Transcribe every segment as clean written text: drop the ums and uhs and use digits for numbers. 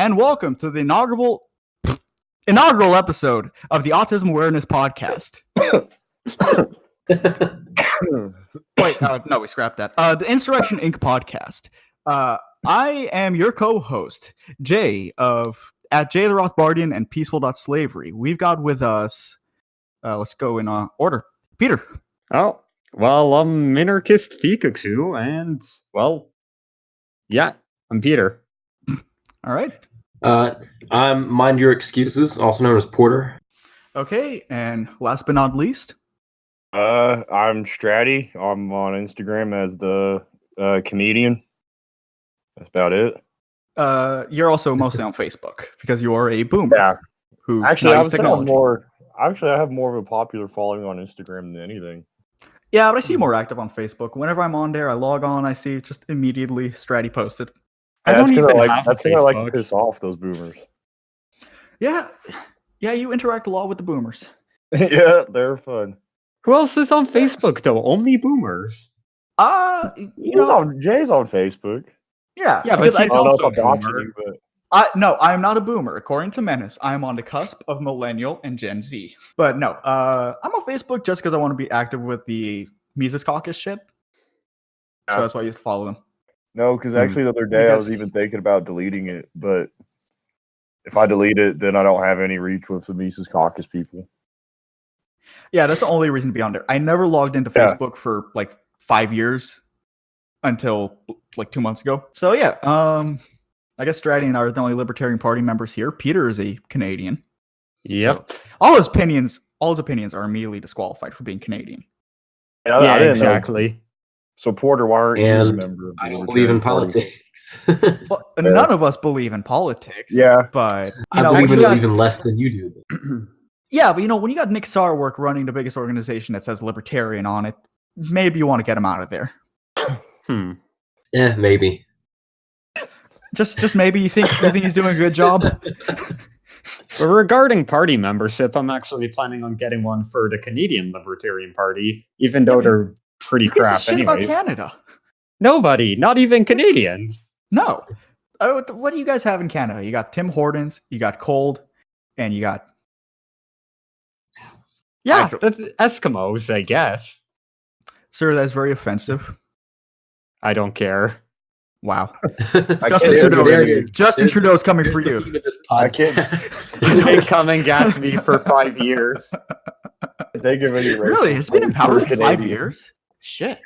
and welcome to the inaugural episode of the Autism Awareness Podcast. Wait, no, we scrapped that. The Insurrection Inc Podcast. I am your co-host, Jay at Jay the Rothbardian and Peaceful.Slavery. We've got with us, let's go in order. Peter. Oh, well, I'm Minarchist Pikachu, and, well, yeah, I'm Peter. All right. I'm Mind Your Excuses, also known as Porter. Okay, and last but not least, I'm Stratty. I'm on Instagram as the comedian. That's about it. You're also mostly on Facebook because you are a boomer. Yeah. Who actually, I knows technology. I have more of a popular following on Instagram than anything. Yeah, but I see more active on Facebook. Whenever I'm on there, I log on, I see just immediately Stratty posted. That's because I like to piss off those boomers. Yeah, you interact a lot with the boomers. Yeah, they're fun. Who else is on Facebook, though? Only boomers. Jay's on Facebook. Yeah, but he's also a boomer. No, I am not a boomer. According to Menace, I am on the cusp of millennial and Gen Z. But no, I'm on Facebook just because I want to be active with the Mises Caucus shit. So that's why I used to follow them. No, because actually the other day I was even thinking about deleting it, but if I delete it, then I don't have any reach with the Mises Caucus people. Yeah, that's the only reason to be on there. I never logged into Facebook for like 5 years until like 2 months ago. So yeah, I guess Stratty and I are the only Libertarian Party members here. Peter is a Canadian. Yep. So all his opinions are immediately disqualified for being Canadian. Yeah, exactly. So Porter, why aren't you a member of the I don't believe in politics. Well, none of us believe in politics. Yeah. But I believe in it even less than you do. Yeah, but when you got Nick Sarwark running the biggest organization that says Libertarian on it, maybe you want to get him out of there. Yeah, maybe. Just maybe you think he's doing a good job. But regarding party membership, I'm actually planning on getting one for the Canadian Libertarian Party, even though they're pretty crap anyways. About Canada? Nobody, not even Canadians. No. What do you guys have in Canada? You got Tim Hortons, you got Cold, and you got... Yeah, that's Eskimos, I guess. Sir, that's very offensive. I don't care. Wow. Justin Trudeau's coming for you. I can't. He's been coming Gatsby for 5 years. Really? He's been in power for 5 years? Shit.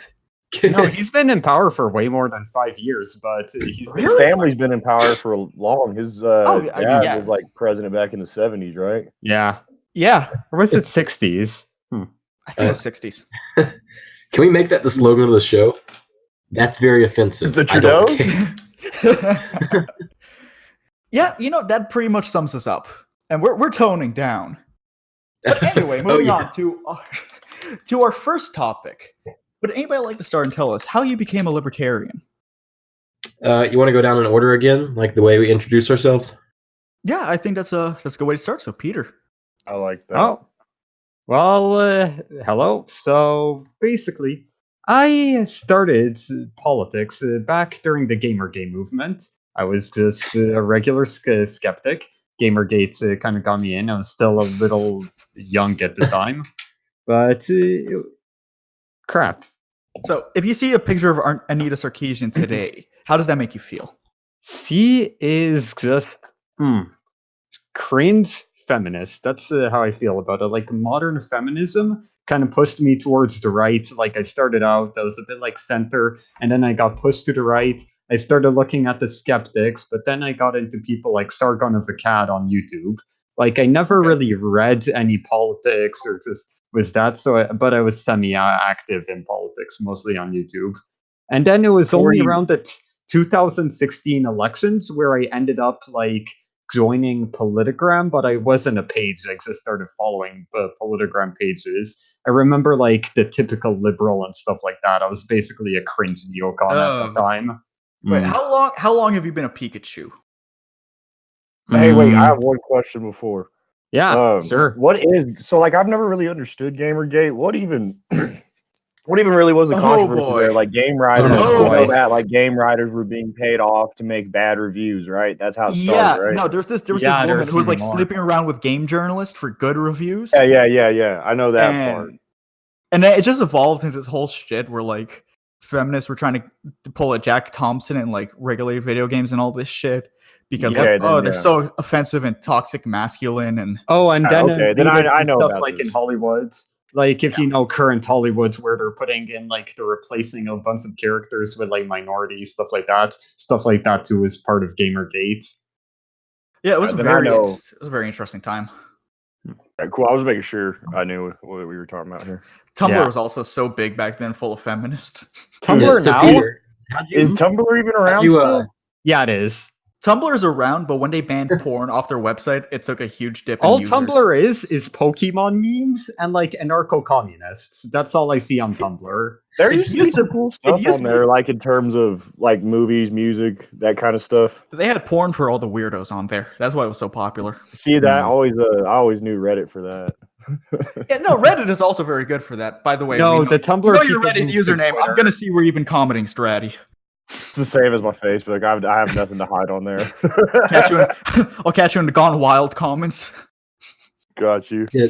No, he's been in power for way more than 5 years, but his family's been in power for long. His dad was like president back in the 70s, right? Yeah. Or was it 60s? I think it was 60s. Can we make that the slogan of the show? That's very offensive. The Trudeau? Yeah, that pretty much sums us up. And we're toning down. But anyway, moving on to our first topic. Would anybody like to start and tell us how you became a libertarian? You want to go down in order again, like the way we introduce ourselves? Yeah, I think that's a good way to start. So, Peter. I like that. Oh, well, hello. So basically, I started politics back during the Gamergate movement. I was just a regular skeptic. Gamergate kind of got me in. I was still a little young at the time, but crap. So, if you see a picture of Anita Sarkeesian today, how does that make you feel? She is just cringe feminist. That's how I feel about it. Like, modern feminism kind of pushed me towards the right. Like, I started out, I was a bit like center, and then I got pushed to the right. I started looking at the skeptics, but then I got into people like Sargon of Akkad on YouTube. Like, I never really read any politics or just was that. But I was semi-active in politics, mostly on YouTube. And then it was only around the 2016 elections where I ended up like joining Politigram, but I wasn't a page. I just started following Politigram pages. I remember like the typical liberal and stuff like that. I was basically a cringe neocon at the time. Wait, how long have you been a Pikachu? Hey, wait, I have one question before. Yeah, sure. I've never really understood Gamergate. What even What even really was the controversy boy. there? Like game writers, Oh, I know boy. that like game writers were being paid off to make bad reviews, right? That's how it Yeah, started, right? no, there was this Yeah, woman there's who was even like more. sleeping around with game journalists for good reviews. Yeah. I know that part. And then it just evolved into this whole shit where like feminists were trying to pull a Jack Thompson and like regulate video games and all this shit because Yep. they're so offensive and toxic masculine and And then Okay, then invaded I know stuff about like in this. Hollywood. Like if you know current Hollywoods where they're putting in like the replacing of a bunch of characters with like minorities, stuff like that too is part of Gamergate. yeah, it was Then I know. it was a very interesting time. Okay, cool. I was making sure I knew what we were talking about here. Tumblr Yeah. was also so big back then, full of feminists. Tumblr so now? Peter, how'd you, Is Tumblr even around you, still? Yeah, it is. Tumblr is around, but when they banned porn off their website, it took a huge dip in All users. Tumblr is Pokemon memes and like anarcho-communists. That's all I see on Tumblr. There It used to be used to- some cool stuff used on to there, like in terms of like movies, music, that kind of stuff. They had porn for all the weirdos on there. That's why it was so popular. See that? I always knew Reddit for that. Yeah, no, Reddit is also very good for that. By the way, No, we know, the Tumblr we know your people Reddit use the username. I'm Twitter. gonna see where you've been commenting, Stratty. It's the same as my Facebook. I have nothing to hide on there. I'll catch you in the Gone Wild comments. Got you. yeah.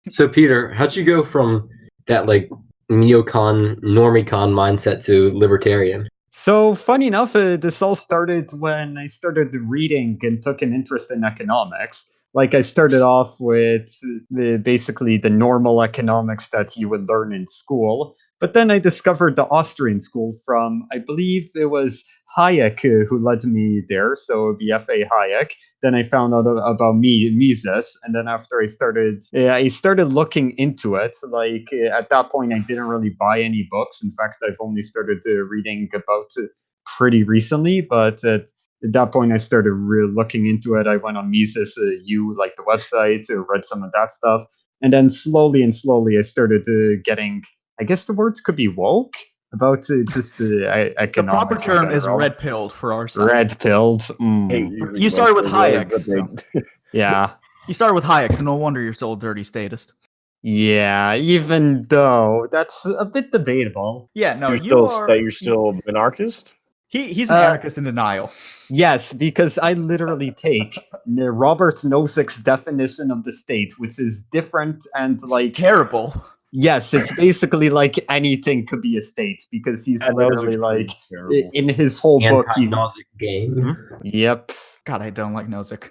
So Peter, how'd you go from that like neocon, normicon mindset to libertarian? So, funny enough, this all started when I started reading and took an interest in economics. Like, I started off with basically the normal economics that you would learn in school. But then I discovered the Austrian school from, I believe it was Hayek who led me there. So, BFA Hayek. Then I found out about Mises. And then after I started looking into it. Like, at that point, I didn't really buy any books. In fact, I've only started reading about it pretty recently. But at that point, I started looking into it. I went on Mises like the website, read some of that stuff. And then slowly, I started getting, I guess the words could be woke about just the The economics. proper term in is general. red-pilled for our side. Red-pilled. You started with Hayek, so. Yeah. You started with Hayek, so no wonder you're so dirty statist. Yeah, even though that's a bit debatable. Yeah, no, You're still an anarchist? He's an anarchist in denial. Yes, because I literally take Robert Nozick's definition of the state, which is different and like Terrible. yes, it's basically like anything could be a state because he's literally like in his whole book. Anti-Nozick game. Yep. God, I don't like Nozick.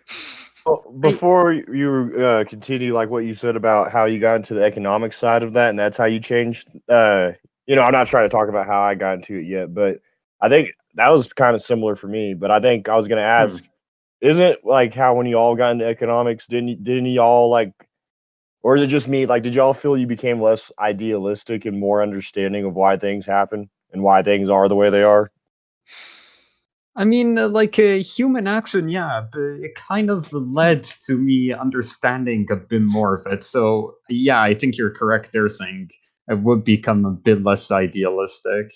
Well, before you continue, like what you said about how you got into the economic side of that, and that's how you changed. I'm not trying to talk about how I got into it yet, but I think that was kind of similar for me. But I think I was going to ask, isn't it like how when you all got into economics, didn't you all like, or is it just me? Like, did y'all feel you became less idealistic and more understanding of why things happen and why things are the way they are? I mean, like human action, yeah, but it kind of led to me understanding a bit more of it. So, yeah, I think you're correct there saying I would become a bit less idealistic.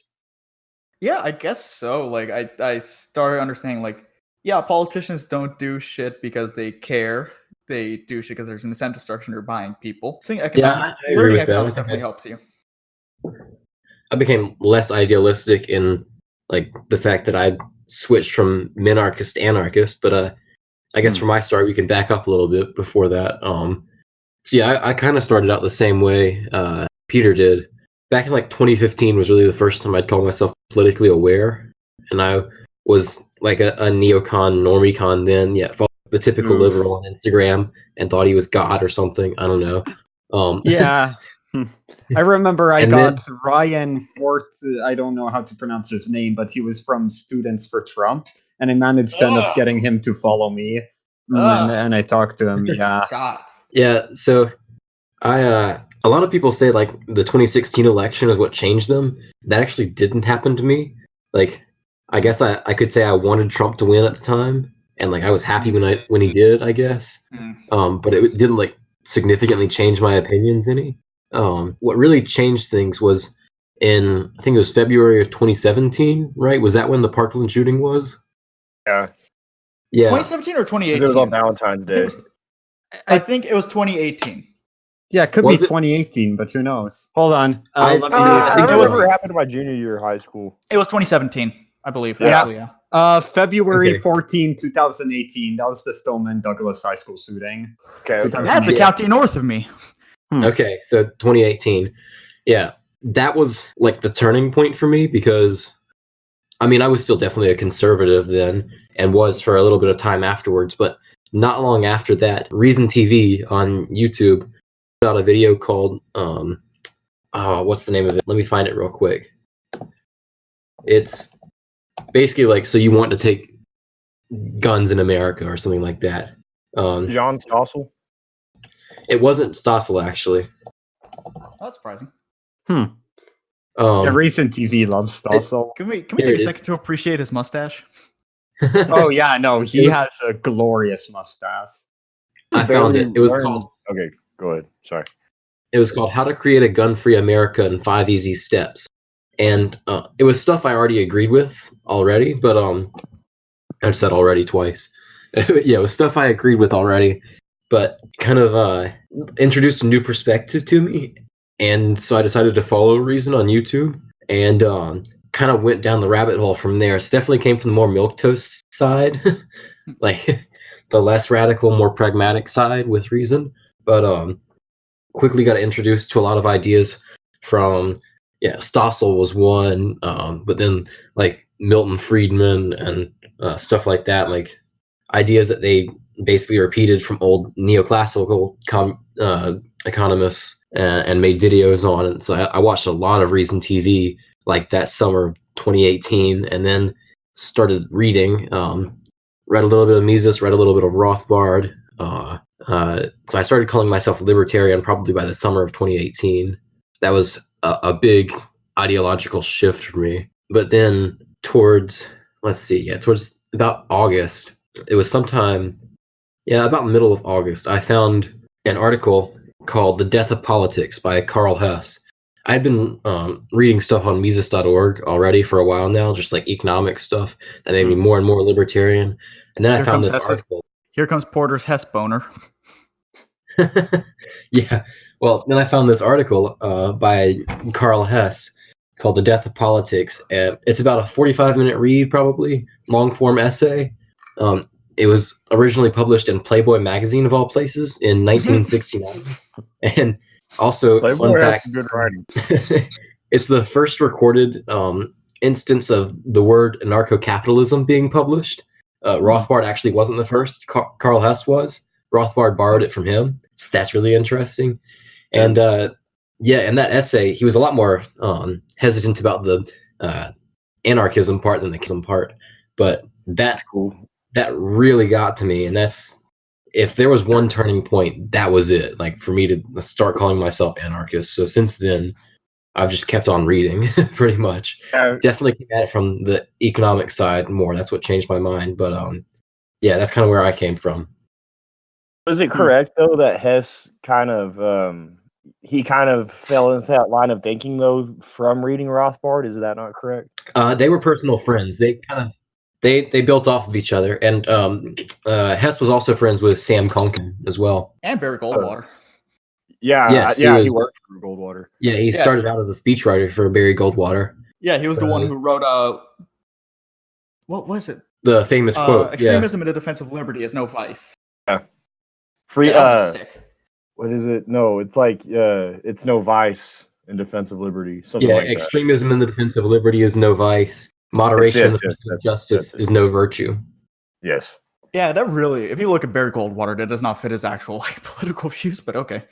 Yeah, I guess so. Like, I started understanding, like, yeah, politicians don't do shit because they care. They do shit because there's an incentive structure and they're buying people. I think economics, I agree learning with that. economics definitely helps you. I became less idealistic in like the fact that I switched from minarchist to anarchist, but I guess for my start we can back up a little bit before that. So yeah, I kind of started out the same way Peter did. Back in like 2015 was really the first time I'd call myself politically aware, and I was like a neocon, normicon then. Yeah, followed the typical liberal on Instagram and thought he was God or something. I don't know. Yeah. I remember I And got Ryan Fort, I don't know how to pronounce his name, but he was from Students for Trump, and I managed to end up getting him to follow me, and I talked to him, yeah. God. Yeah, so a lot of people say like the 2016 election is what changed them. That actually didn't happen to me. Like, I guess I could say I wanted Trump to win at the time, and like I was happy when he did, I guess. But it didn't like significantly change my opinions any. What really changed things was in, I think it was February of 2017, right? Was that when the Parkland shooting was? Yeah. Yeah. 2017 or 2018? It was on Valentine's Day. I think it was 2018. Yeah, it could Was be it? 2018, but who knows? Hold on. I- Let me I think it remember was- what happened to my junior year of high school. It was 2017, I believe. Yeah. Actually, yeah. February Okay. 14, 2018. That was the Stoneman Douglas High School shooting. Okay. 2000. That's a Yeah. county north of me. Okay, so 2018. Yeah, that was like the turning point for me because, I mean, I was still definitely a conservative then and was for a little bit of time afterwards. But not long after that, Reason TV on YouTube put out a video called, what's the name of it? Let me find it real quick. It's basically like, so you want to take guns in America or something like that. John Stossel. It wasn't Stossel, actually. That's surprising. Yeah, recent TV loves Stossel. Can we Here take it a is. second to appreciate his mustache? Oh yeah, no, he It was- has a glorious mustache. I found it. It was Learned- called Okay, go ahead. Sorry. How to Create a Gun-Free America in 5 Easy Steps. And it was stuff I already agreed with already, but I said already twice. Yeah, it was stuff I agreed with already, but kind of introduced a new perspective to me. And so I decided to follow Reason on YouTube and kind of went down the rabbit hole from there. So definitely came from the more milquetoast side, like the less radical, more pragmatic side with Reason. But quickly got introduced to a lot of ideas from, Stossel was one, but then like Milton Friedman and stuff like that, like ideas that they basically repeated from old neoclassical economists and made videos on. And so I watched a lot of Reason TV like that summer of 2018, and then started reading. Read a little bit of Mises, read a little bit of Rothbard. So I started calling myself libertarian probably by the summer of 2018. That was a big ideological shift for me. But then towards about August, it was sometime, about middle of August, I found an article called The Death of Politics by Karl Hess. I'd been reading stuff on Mises.org already for a while now, just like economic stuff that made me more and more libertarian. And then I Here found comes this Hess's- article. Here comes Porter's Hess boner. Yeah. Well, then I found this article by Karl Hess called The Death of Politics. And it's about a 45-minute read, probably, long-form essay. It was originally published in Playboy magazine, of all places, in 1969. And also, Playboy fun has fact, some good writing. it's the first recorded instance of the word anarcho-capitalism being published. Rothbard actually wasn't the first. Karl Hess was. Rothbard borrowed it from him. So that's really interesting. And in that essay, he was a lot more hesitant about the anarchism part than the capitalism part. But that really got to me. And that's, if there was one turning point, that was it. Like, for me to start calling myself anarchist. So since then, I've just kept on reading, pretty much. Definitely came at it from the economic side more. That's what changed my mind. But that's kind of where I came from. Was it correct though that Hess kind of he kind of fell into that line of thinking though from reading Rothbard? Is that not correct? They were personal friends. They kind of they built off of each other. And Hess was also friends with Sam Konkin as well. And Barry Goldwater. Yes, He was- worked for Goldwater. Yeah, he started out as a speechwriter for Barry Goldwater. Yeah, he was the one who wrote what was it? The famous quote. Extremism in the defense of liberty is no vice. Free That was sick. what is it? No, it's like it's no vice in defense of liberty. Something like that. Extremism in the defense of liberty is no vice. Moderation in the pursuit of justice is no virtue. Yes. Yeah, that really, if you look at Barry Goldwater, that does not fit his actual political views, but okay.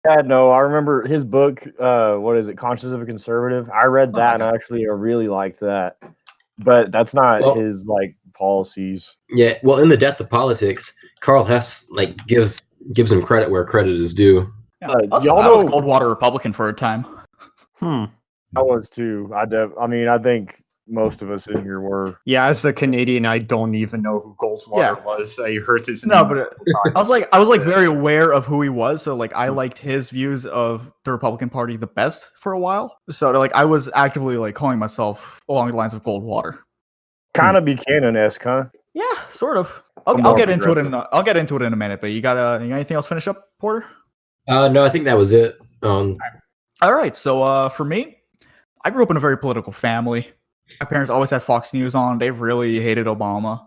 Yeah, no, I remember his book, what is it, Conscience of a Conservative? I read that and I really liked that. But that's not his policies. Yeah, well, in The Death of Politics, Karl Hess gives him credit where credit is due. Yeah, also, I was Goldwater Republican for a time. I was too. I think most of us in here were. Yeah, as a Canadian, I don't even know who Goldwater was. I heard his name. No, but I was very aware of who he was. So I liked his views of the Republican Party the best for a while. So I was actively calling myself along the lines of Goldwater. Kind of Buchanan-esque, huh? Yeah, sort of. I'll get into it in a minute. But you got anything else to finish up, Porter? No, I think that was it. All right. So for me, I grew up in a very political family. My parents always had Fox News on. They really hated Obama.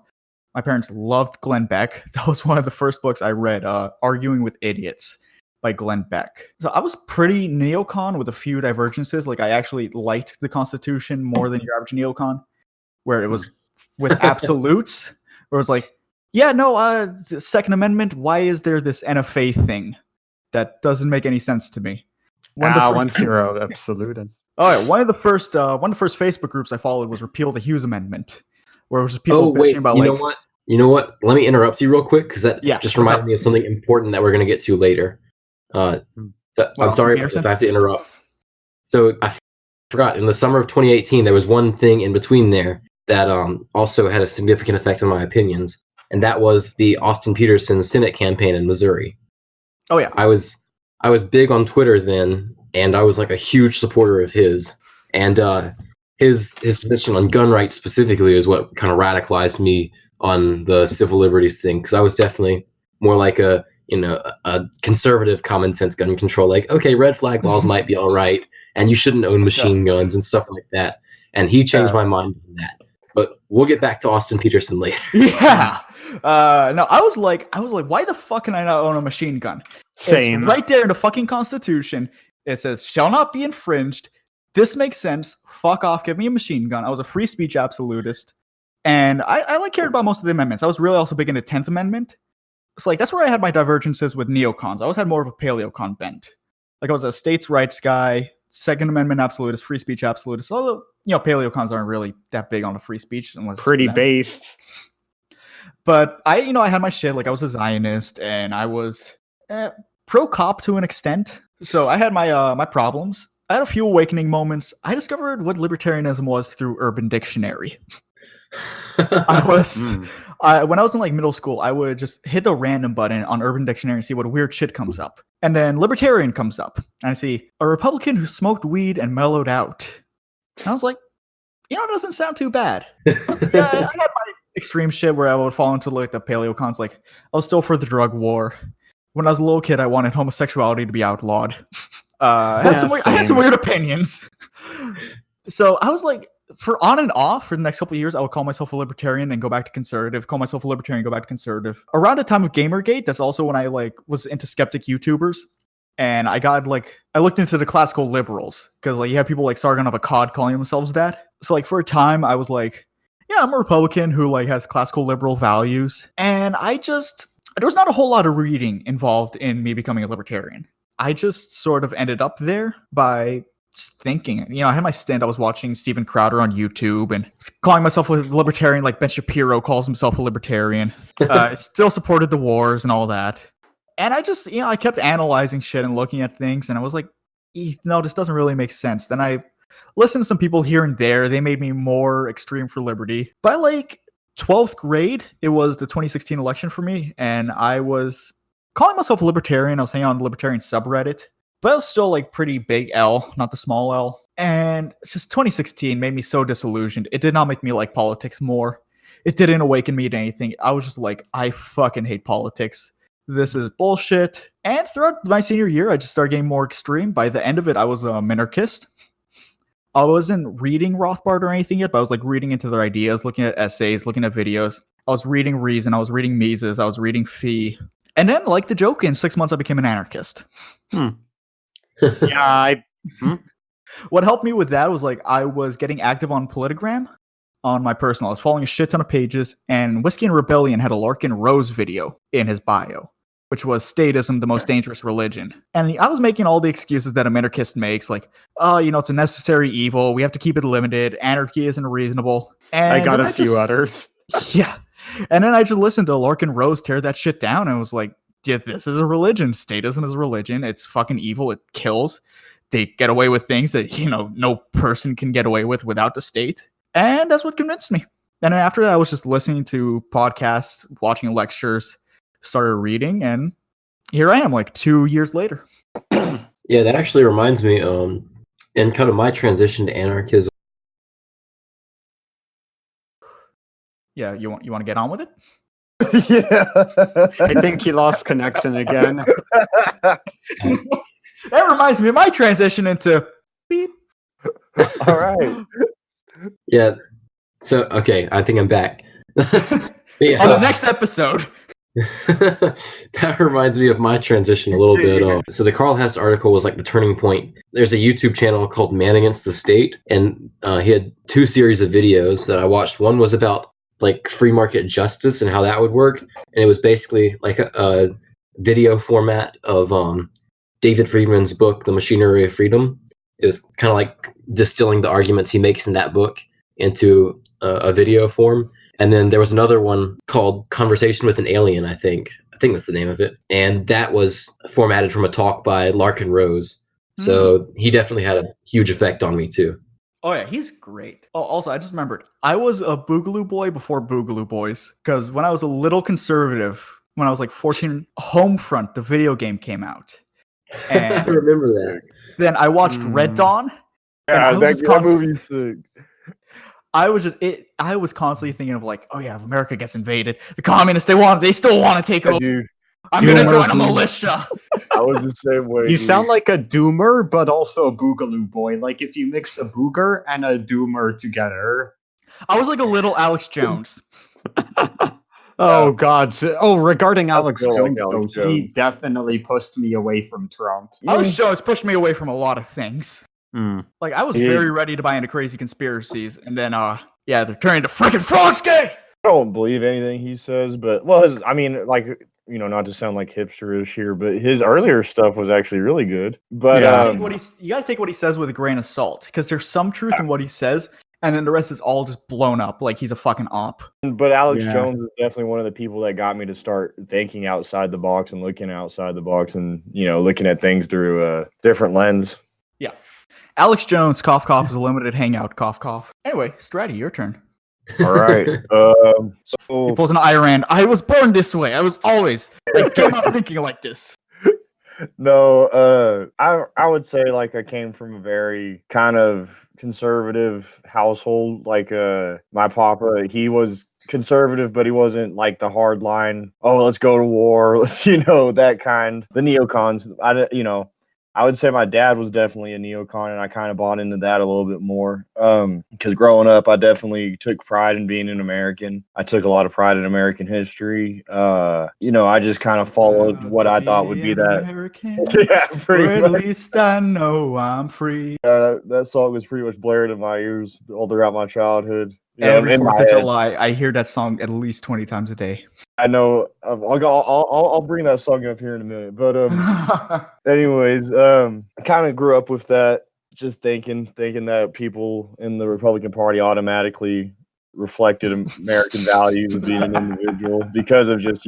My parents loved Glenn Beck. That was one of the first books I read, Arguing with Idiots by Glenn Beck. So I was pretty neocon with a few divergences. Like I actually liked the Constitution more than your average neocon, where it was with absolutes, where it was like, yeah, no, Second Amendment, why is there this NFA thing? That doesn't make any sense to me. Once you're an absolutist. Oh, yeah, one of the first Facebook groups I followed was Repeal the Hughes Amendment, where it was just people bitching about you know what? Let me interrupt you real quick because that just reminded me of something important that we're going to get to later. I'm sorry, because I have to interrupt. So I forgot, in the summer of 2018, there was one thing in between there that also had a significant effect on my opinions, and that was the Austin Peterson Senate campaign in Missouri. Oh yeah, I was big on Twitter then, and I was like a huge supporter of his. And his position on gun rights specifically is what kind of radicalized me on the civil liberties thing, because I was definitely more like a conservative common sense gun control. Like, okay, red flag laws might be all right, and you shouldn't own machine guns and stuff like that. And he changed my mind on that. But we'll get back to Austin Peterson later. Yeah. No, I was like, why the fuck can I not own a machine gun? Same. It's right there in the fucking Constitution. It says, shall not be infringed. This makes sense. Fuck off. Give me a machine gun. I was a free speech absolutist. And I cared about most of the amendments. I was really also big into 10th Amendment. It's like, that's where I had my divergences with neocons. I always had more of a paleocon bent. Like I was a states' rights guy, Second Amendment absolutist, free speech absolutist. Although, paleocons aren't really that big on the free speech unless pretty based. But I had my shit. Like I was a Zionist and I was pro-cop to an extent. So I had my problems. I had a few awakening moments. I discovered what libertarianism was through Urban Dictionary. When I was in like middle school, I would just hit the random button on Urban Dictionary and see what weird shit comes up. And then libertarian comes up. And I see a Republican who smoked weed and mellowed out. And I was like, it doesn't sound too bad. I had my extreme shit where I would fall into like the paleocons. Like I was still for the drug war. When I was a little kid, I wanted homosexuality to be outlawed. I had some weird opinions. So I was like, for on and off for the next couple of years, I would call myself a libertarian and go back to conservative. Call myself a libertarian, go back to conservative. Around the time of Gamergate, that's also when I was into skeptic YouTubers, and I looked into the classical liberals because you have people like Sargon of Akkad calling themselves that. So for a time, I was like, yeah, I'm a Republican who has classical liberal values, and there was not a whole lot of reading involved in me becoming a libertarian. I just sort of ended up there by just thinking. I had my stint. I was watching Steven Crowder on YouTube and calling myself a libertarian, like Ben Shapiro calls himself a libertarian. I still supported the wars and all that. And I just, I kept analyzing shit and looking at things, and I was like, no, this doesn't really make sense. Then I listened to some people here and there. They made me more extreme for liberty. By 12th grade, it was the 2016 election for me, and I was calling myself a libertarian. I was hanging on the libertarian subreddit, but it was still pretty big L, not the small L. And it's just 2016 made me so disillusioned. It did not make me like politics more. It didn't awaken me to anything. I was just like, I fucking hate politics. This is bullshit. And throughout my senior year, I just started getting more extreme. By the end of it, I was a minarchist. I wasn't reading Rothbard or anything yet, but I was reading into their ideas, looking at essays, looking at videos. I was reading Reason, I was reading Mises, I was reading Fee. And then, like the joke, in 6 months I became an anarchist. What helped me with that was I was getting active on Politigram on my personal. I was following a shit ton of pages, and Whiskey and Rebellion had a Larkin Rose video in his bio, which was statism, the most dangerous religion. And I was making all the excuses that a minarchist makes, it's a necessary evil. We have to keep it limited. Anarchy isn't reasonable. And I got a few others. Yeah. And then I just listened to Larkin Rose tear that shit down and was like, yeah, this is a religion. Statism is a religion. It's fucking evil. It kills. They get away with things that, no person can get away with without the state. And that's what convinced me. And after that, I was just listening to podcasts, watching lectures, started reading, and here I am 2 years later. Yeah, that actually reminds me, in kind of my transition to anarchism. Yeah, you want to get on with it? Yeah. I think he lost connection again. That reminds me of my transition into beep. All right. Yeah. So okay, I think I'm back. On the next episode. That reminds me of my transition a little bit. So the Carl Hess article was like the turning point. There's a YouTube channel called Man Against the State, and he had 2 series of videos that I watched. One was about like free market justice and how that would work, and it was basically like a video format of David Friedman's book, The Machinery of Freedom. It was kind of like distilling the arguments he makes in that book into a video form. And then there was another one called Conversation with an Alien, I think that's the name of it. And that was formatted from a talk by Larkin Rose. So he definitely had a huge effect on me too. Oh yeah, he's great. Oh, also, I just remembered, I was a Boogaloo boy before Boogaloo Boys, because when I was a little conservative, when I was like 14, Homefront, the video game, came out. I And remember that. then I watched Red Dawn. And I Yeah, was that movie's sick. I was constantly thinking of like, oh yeah, if America gets invaded, the communists, they still want to take over. Dude, I'm gonna join a militia. I was the same way. You dude. sound like a doomer, but also a boogaloo boy. Like if you mixed a booger and a doomer together. I was like a little Alex Jones. Oh God! Regarding That's Alex still like Jones, Alex though, he Jones. definitely pushed me away from Trump. Alex Jones pushed me away from a lot of things. Hmm. Like I was Yeah. very ready to buy into crazy conspiracies, and then yeah, they're turning to freaking Frog's gay. I don't believe anything he says, but I mean, like, you know, not to sound like hipsterish here, but his earlier stuff was actually really good. But Yeah. You gotta take what he says with a grain of salt, because there's some truth in what he says, and then the rest is all just blown up like he's a fucking op. but Alex Yeah. Jones is definitely one of the people that got me to start thinking outside the box and looking outside the box and, you know, looking at things through a different lens. Alex Jones, cough cough, is a limited hangout, cough cough. Anyway, Stratty, your turn. All right. He So pulls an Iran. I was born this way. I was always came up thinking like this. no, I would say like I came from a very kind of conservative household. Like my papa, he was conservative, but he wasn't like the hard line. Oh, let's go to war. Let's that kind. The neocons. I would say my dad was definitely a neocon, and I kind of bought into that a little bit more. Because growing up, I definitely took pride in being an American. I took a lot of pride in American history. I just kind of followed what I thought would be that. American, Yeah, pretty or at much. least I know I'm free. That song was pretty much blared in my ears all throughout my childhood. Every in my 4th of head. July, I hear that song at least 20 times a day. I know. I'll bring that song up here in a minute. But anyways, I kind of grew up with that, just thinking that people in the Republican Party automatically reflected American values of being an individual because of just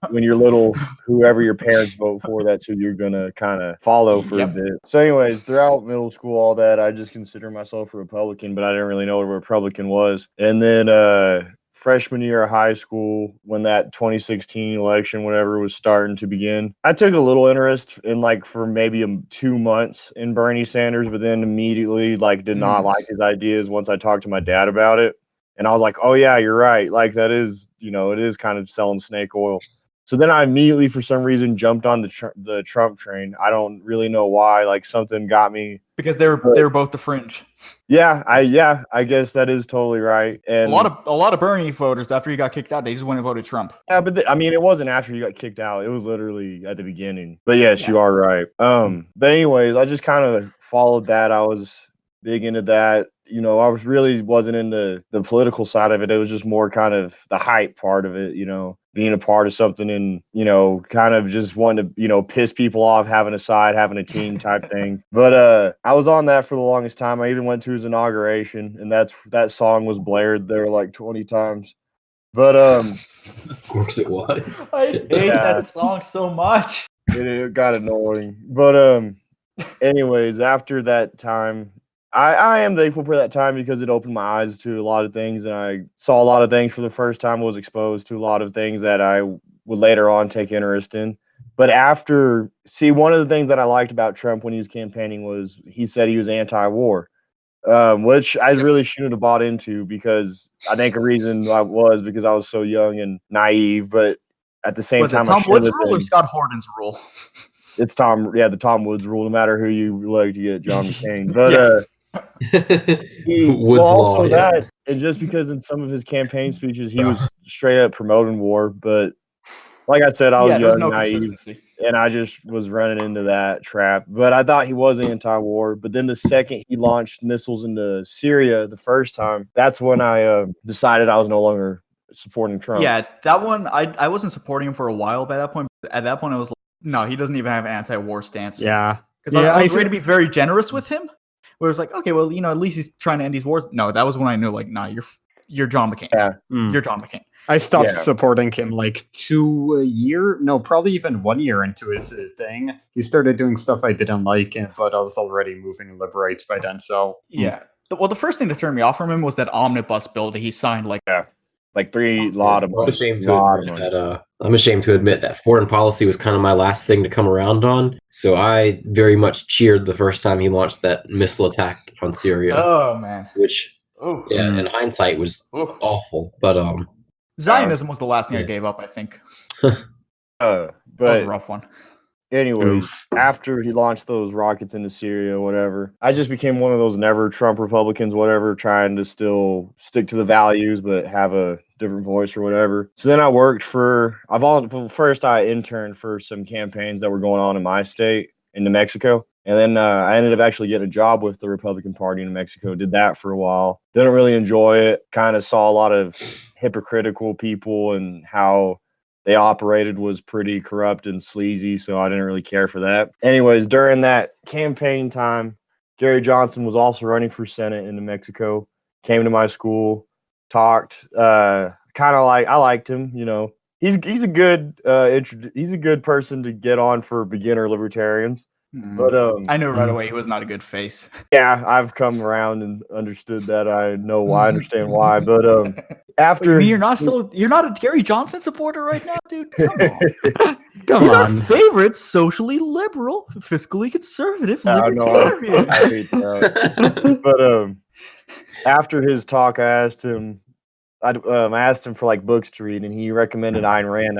when you're little, whoever your parents vote for, that's who you're gonna kind of follow for a bit. So anyways, throughout middle school, all that, I just consider myself a Republican, but I didn't really know what a Republican was. And then freshman year of high school, when that 2016 election, whatever, was starting to begin, I took a little interest in for maybe 2 months in Bernie Sanders, but then immediately did not like his ideas once I talked to my dad about it. And I was like, oh yeah, you're right. That is, it is kind of selling snake oil. So then I immediately, for some reason, jumped on the Trump train. I don't really know why. Something got me. Because they were both the fringe. Yeah, I guess that is totally right. And A lot of Bernie voters, after he got kicked out, they just went and voted Trump. yeah, but it wasn't after you got kicked out. It was literally at the beginning. But yes, you are right. But anyways, I just kind of followed that. I was big into that. I wasn't into the political side of it. It was just more kind of the hype part of it, being a part of something and, kind of just wanting to, piss people off, having a side, having a team type thing. But I was on that for the longest time. I even went to his inauguration, and that song was blared there 20 times. But Of course it was. I hate that song so much. it got annoying. But anyways, after that time, I am thankful for that time because it opened my eyes to a lot of things, and I saw a lot of things for the first time, was exposed to a lot of things that I would later on take interest in. But one of the things that I liked about Trump when he was campaigning was he said he was anti-war. which I really shouldn't have bought into because I think a reason I was because I was so young and naive, but at the same Was it time, Tom Woods' rule or Scott Horton's rule? It's the Tom Woods rule. No matter who you like to get, John McCain. But Wood's law. that, and just because in some of his campaign speeches he was straight up promoting war, but like I said, I was young, no naive, consistency. and I just was running into that trap. But I thought he was anti-war. But then the second he launched missiles into Syria the first time, that's when I decided I was no longer supporting Trump. Yeah, that one I wasn't supporting him for a while by that point. At that point, I was like, no, he doesn't even have an anti-war stance. Yeah. Because I was ready to be very generous with him. Where it's like, okay, well, at least he's trying to end these wars. No, that was when I knew, like, nah, you're John McCain. Yeah. You're John McCain. I stopped supporting him like 2 years, no, probably even 1 year into his thing. He started doing stuff I didn't like, but I was already moving liberate by then. So yeah. Well, the first thing that turned me off from him was that omnibus bill that he signed. Like lot of money. I'm ashamed to admit that foreign policy was kind of my last thing to come around on. So I very much cheered the first time he launched that missile attack on Syria. Oh man, which in hindsight was awful. But Zionism was the last thing I gave up, I think. But that was a rough one. Anyways, after he launched those rockets into Syria, whatever, I just became one of those never Trump Republicans, whatever, trying to still stick to the values but have a different voice or whatever. So then I worked first I interned for some campaigns that were going on in my state in New Mexico. And then I ended up actually getting a job with the Republican Party in New Mexico. Did that for a while. Didn't really enjoy it. Kind of saw a lot of hypocritical people and how they operated was pretty corrupt and sleazy, so I didn't really care for that. Anyways, during that campaign time, Gary Johnson was also running for Senate in New Mexico, came to my school, talked, I liked him, He's a good person to get on for beginner libertarians. But I knew right away he was not a good face. Yeah, I've come around and understood that. I know why. I understand why. But after you're not a Gary Johnson supporter right now, dude. Come on. Come He's on. our favorite socially liberal, fiscally conservative libertarian. I hate that. But after his talk, I asked him for like books to read, and he recommended Ayn Rand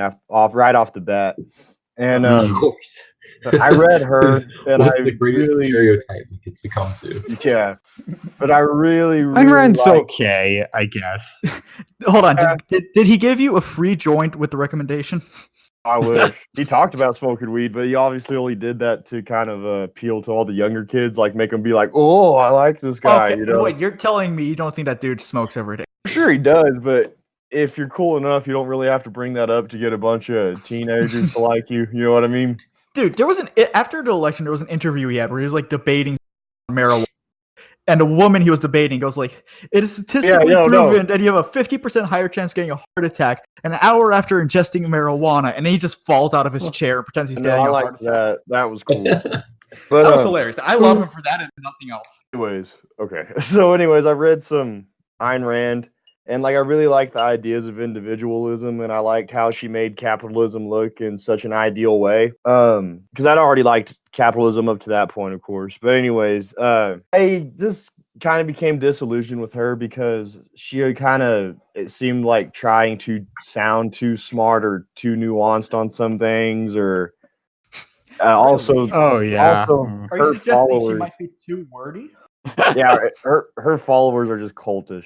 right off the bat. And of course. I read her, and the greatest stereotype we could succumb to. Yeah, but I really Ayn Rand's okay, I guess. Hold on, did he give you a free joint with the recommendation? I wish. He talked about smoking weed, but he obviously only did that to kind of appeal to all the younger kids, like make them be like, "Oh, I like this guy." Okay, wait, you're telling me you don't think that dude smokes every day? Sure, he does, but if you're cool enough, you don't really have to bring that up to get a bunch of teenagers to like you. You know what I mean? Dude, after the election, there was an interview he had where he was like debating marijuana, and a woman he was debating goes like, "It is statistically proven that you have a 50% higher chance of getting a heart attack an hour after ingesting marijuana," and then he just falls out of his chair and pretends he's getting a heart attack. That was cool. But that was hilarious. I love him for that and nothing else. Anyways, I read some Ayn Rand. And I really liked the ideas of individualism, and I liked how she made capitalism look in such an ideal way. Because I'd already liked capitalism up to that point, of course. But anyways, I just kind of became disillusioned with her because she it seemed like trying to sound too smart or too nuanced on some things, or also. Oh yeah. Also, are you suggesting she might be too wordy? Yeah, her followers are just cultish,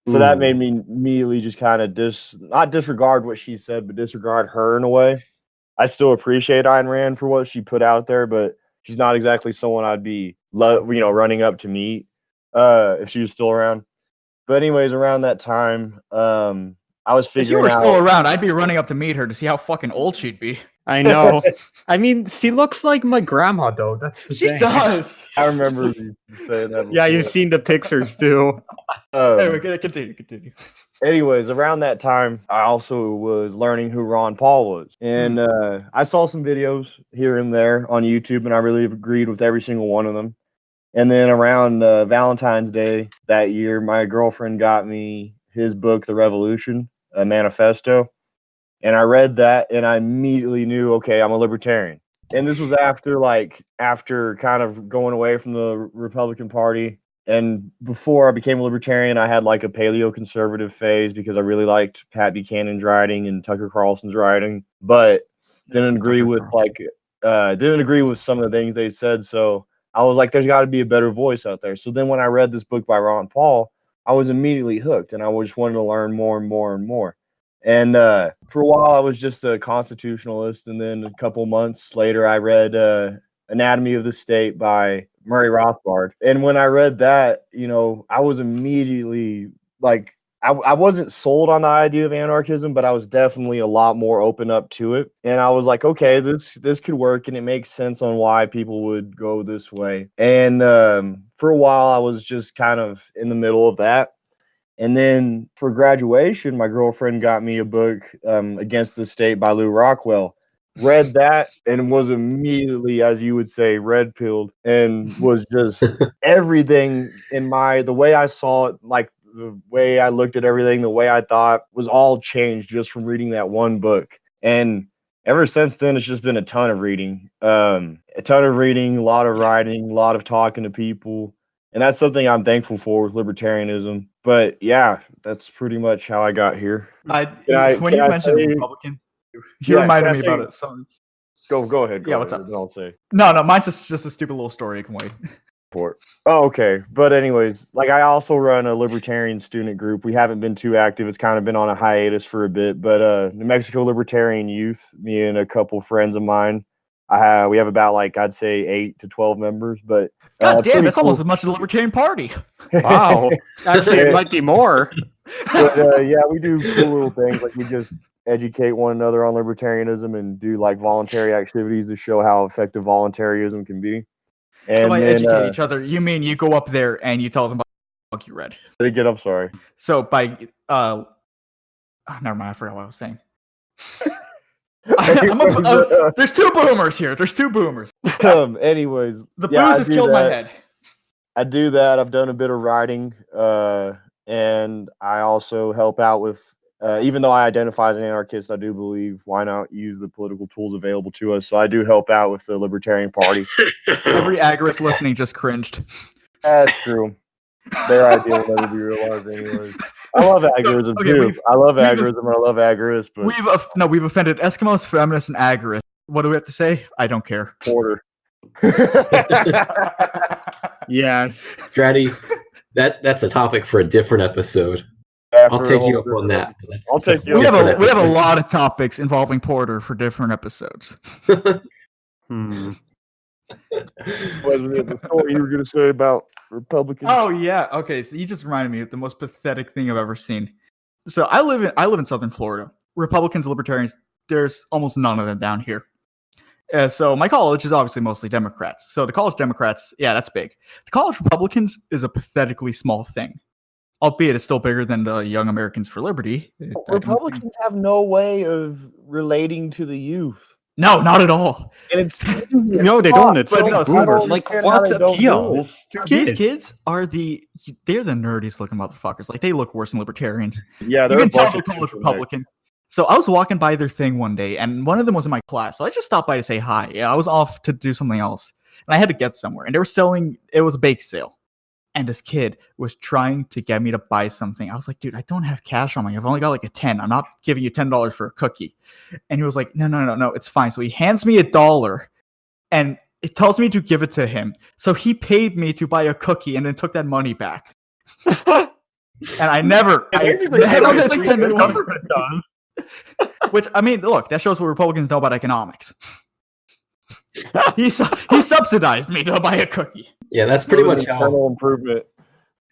So that made me immediately just kind of not disregard what she said, but disregard her in a way. I still appreciate Ayn Rand for what she put out there, but she's not exactly someone I'd be, running up to meet if she was still around. But anyways, around that time, I was figuring out. If you were still around, I'd be running up to meet her to see how fucking old she'd be. I know. I mean, she looks like my grandma, though. That's the thing. She does. I remember you saying that. Yeah, you've seen the pictures too. Anyway, continue. Anyways, around that time, I also was learning who Ron Paul was. And I saw some videos here and there on YouTube, and I really agreed with every single one of them. And then around Valentine's Day that year, my girlfriend got me his book, The Revolution, a manifesto. And I read that, and I immediately knew, okay, I'm a libertarian. And this was after kind of going away from the Republican Party And before I became a libertarian, I had like a paleo-conservative phase because I really liked Pat Buchanan's writing and Tucker Carlson's writing, but didn't agree with some of the things they said. So I was like, there's got to be a better voice out there. So then when I read this book by Ron Paul, I was immediately hooked, and I just wanted to learn more and more and more. And for a while, I was just a constitutionalist, and then a couple months later, I read Anatomy of the State by Murray Rothbard. And when I read that, I was immediately like, I wasn't sold on the idea of anarchism, but I was definitely a lot more open up to it. And I was like, okay, this could work, and it makes sense on why people would go this way. And for a while, I was just kind of in the middle of that. And then for graduation, my girlfriend got me a book, Against the State by Lou Rockwell. Read that and was immediately, as you would say, red-pilled, and was just everything the way I saw it, like the way I looked at everything, the way I thought was all changed just from reading that one book. And ever since then, it's just been a ton of reading, a lot of writing, a lot of talking to people. And that's something I'm thankful for with libertarianism. But yeah, that's pretty much how I got here. When you mentioned Republicans, you reminded me about it. Go ahead. Yeah, what's up? I'll say. No, mine's just a stupid little story. I can wait. Oh, okay. But anyways, like I also run a libertarian student group. We haven't been too active. It's kind of been on a hiatus for a bit. But New Mexico Libertarian Youth, me and a couple friends of mine, we have about I'd say 8 to 12 members. But God damn, that's almost as much as the Libertarian Party. Wow. Actually, it might be more. But yeah, we do cool little things. Like we just educate one another on libertarianism and do voluntary activities to show how effective voluntarism can be. And so by educate each other, you mean you go up there and you tell them about the book you read? I'm sorry. So by never mind, I forgot what I was saying. There's two boomers here. Anyways, the booze has killed my head. I do that. I've done a bit of writing, and I also help out with. Even though I identify as an anarchist, I do believe why not use the political tools available to us. So I do help out with the Libertarian Party. Every agorist listening just cringed. That's true. Their idea will never be realized anyways. I love agorism too. I love agorism and I love agorists. But we've offended Eskimos, feminists, and agorists. What do we have to say? I don't care. Porter. Yes. Stratty, that's a topic for a different episode. I'll take you up on that. I'll take you. We have a lot of topics involving Porter for different episodes. Was it the story you were going to say about Republicans? Oh yeah. Okay. So you just reminded me of the most pathetic thing I've ever seen. So I live in Southern Florida. Republicans, Libertarians, there's almost none of them down here. So my college is obviously mostly Democrats. So the college Democrats, yeah, that's big. The college Republicans is a pathetically small thing. Albeit it's still bigger than the Young Americans for Liberty. Republicans have no way of relating to the youth. No, not at all. And it's no, they don't. It's no, boomer. What appeals to kids? These kids are they're the nerdiest looking motherfuckers. Like they look worse than libertarians. Yeah, you can tell they're college Republican. So I was walking by their thing one day, and one of them was in my class. So I just stopped by to say hi. Yeah, I was off to do something else, and I had to get somewhere. And they were selling. It was a bake sale. And this kid was trying to get me to buy something. I was like, dude, I don't have cash on me. I've only got like a 10. I'm not giving you $10 for a cookie. And he was like, no, it's fine. So he hands me $1 and it tells me to give it to him. So he paid me to buy a cookie and then took that money back. And I never the government does. Which, I mean, look, that shows what Republicans know about economics. He subsidized me to buy a cookie. Yeah, that's pretty much how improvement.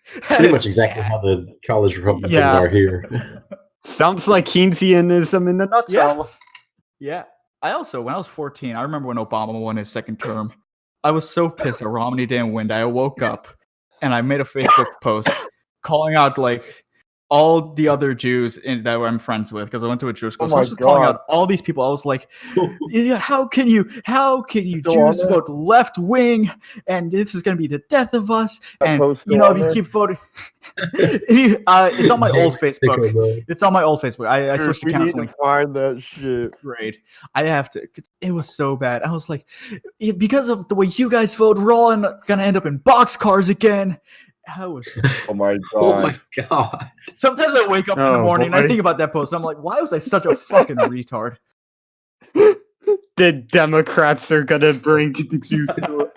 Pretty much exactly how the college Republicans are here. Sounds like Keynesianism in a nutshell. Yeah. I also, when I was 14, I remember when Obama won his second term. I was so pissed that Romney didn't win. I woke up and I made a Facebook post calling out all the other Jews that I'm friends with because I went to a Jewish school. So I was just calling out all these people. I was like, yeah, how can you Jews vote left wing and this is going to be the death of us? And if you keep voting, it's on my old Facebook. It's on my old Facebook. I switched to counseling. Find that shit. Great. I have to. It was so bad. I was like, because of the way you guys vote, we're all going to end up in boxcars again. I was. Oh my Oh my god. god. Sometimes I wake up in the Oh, morning and I boy. think about that post. And I'm like, why was I such a fucking retard? The Democrats are gonna bring the Jews to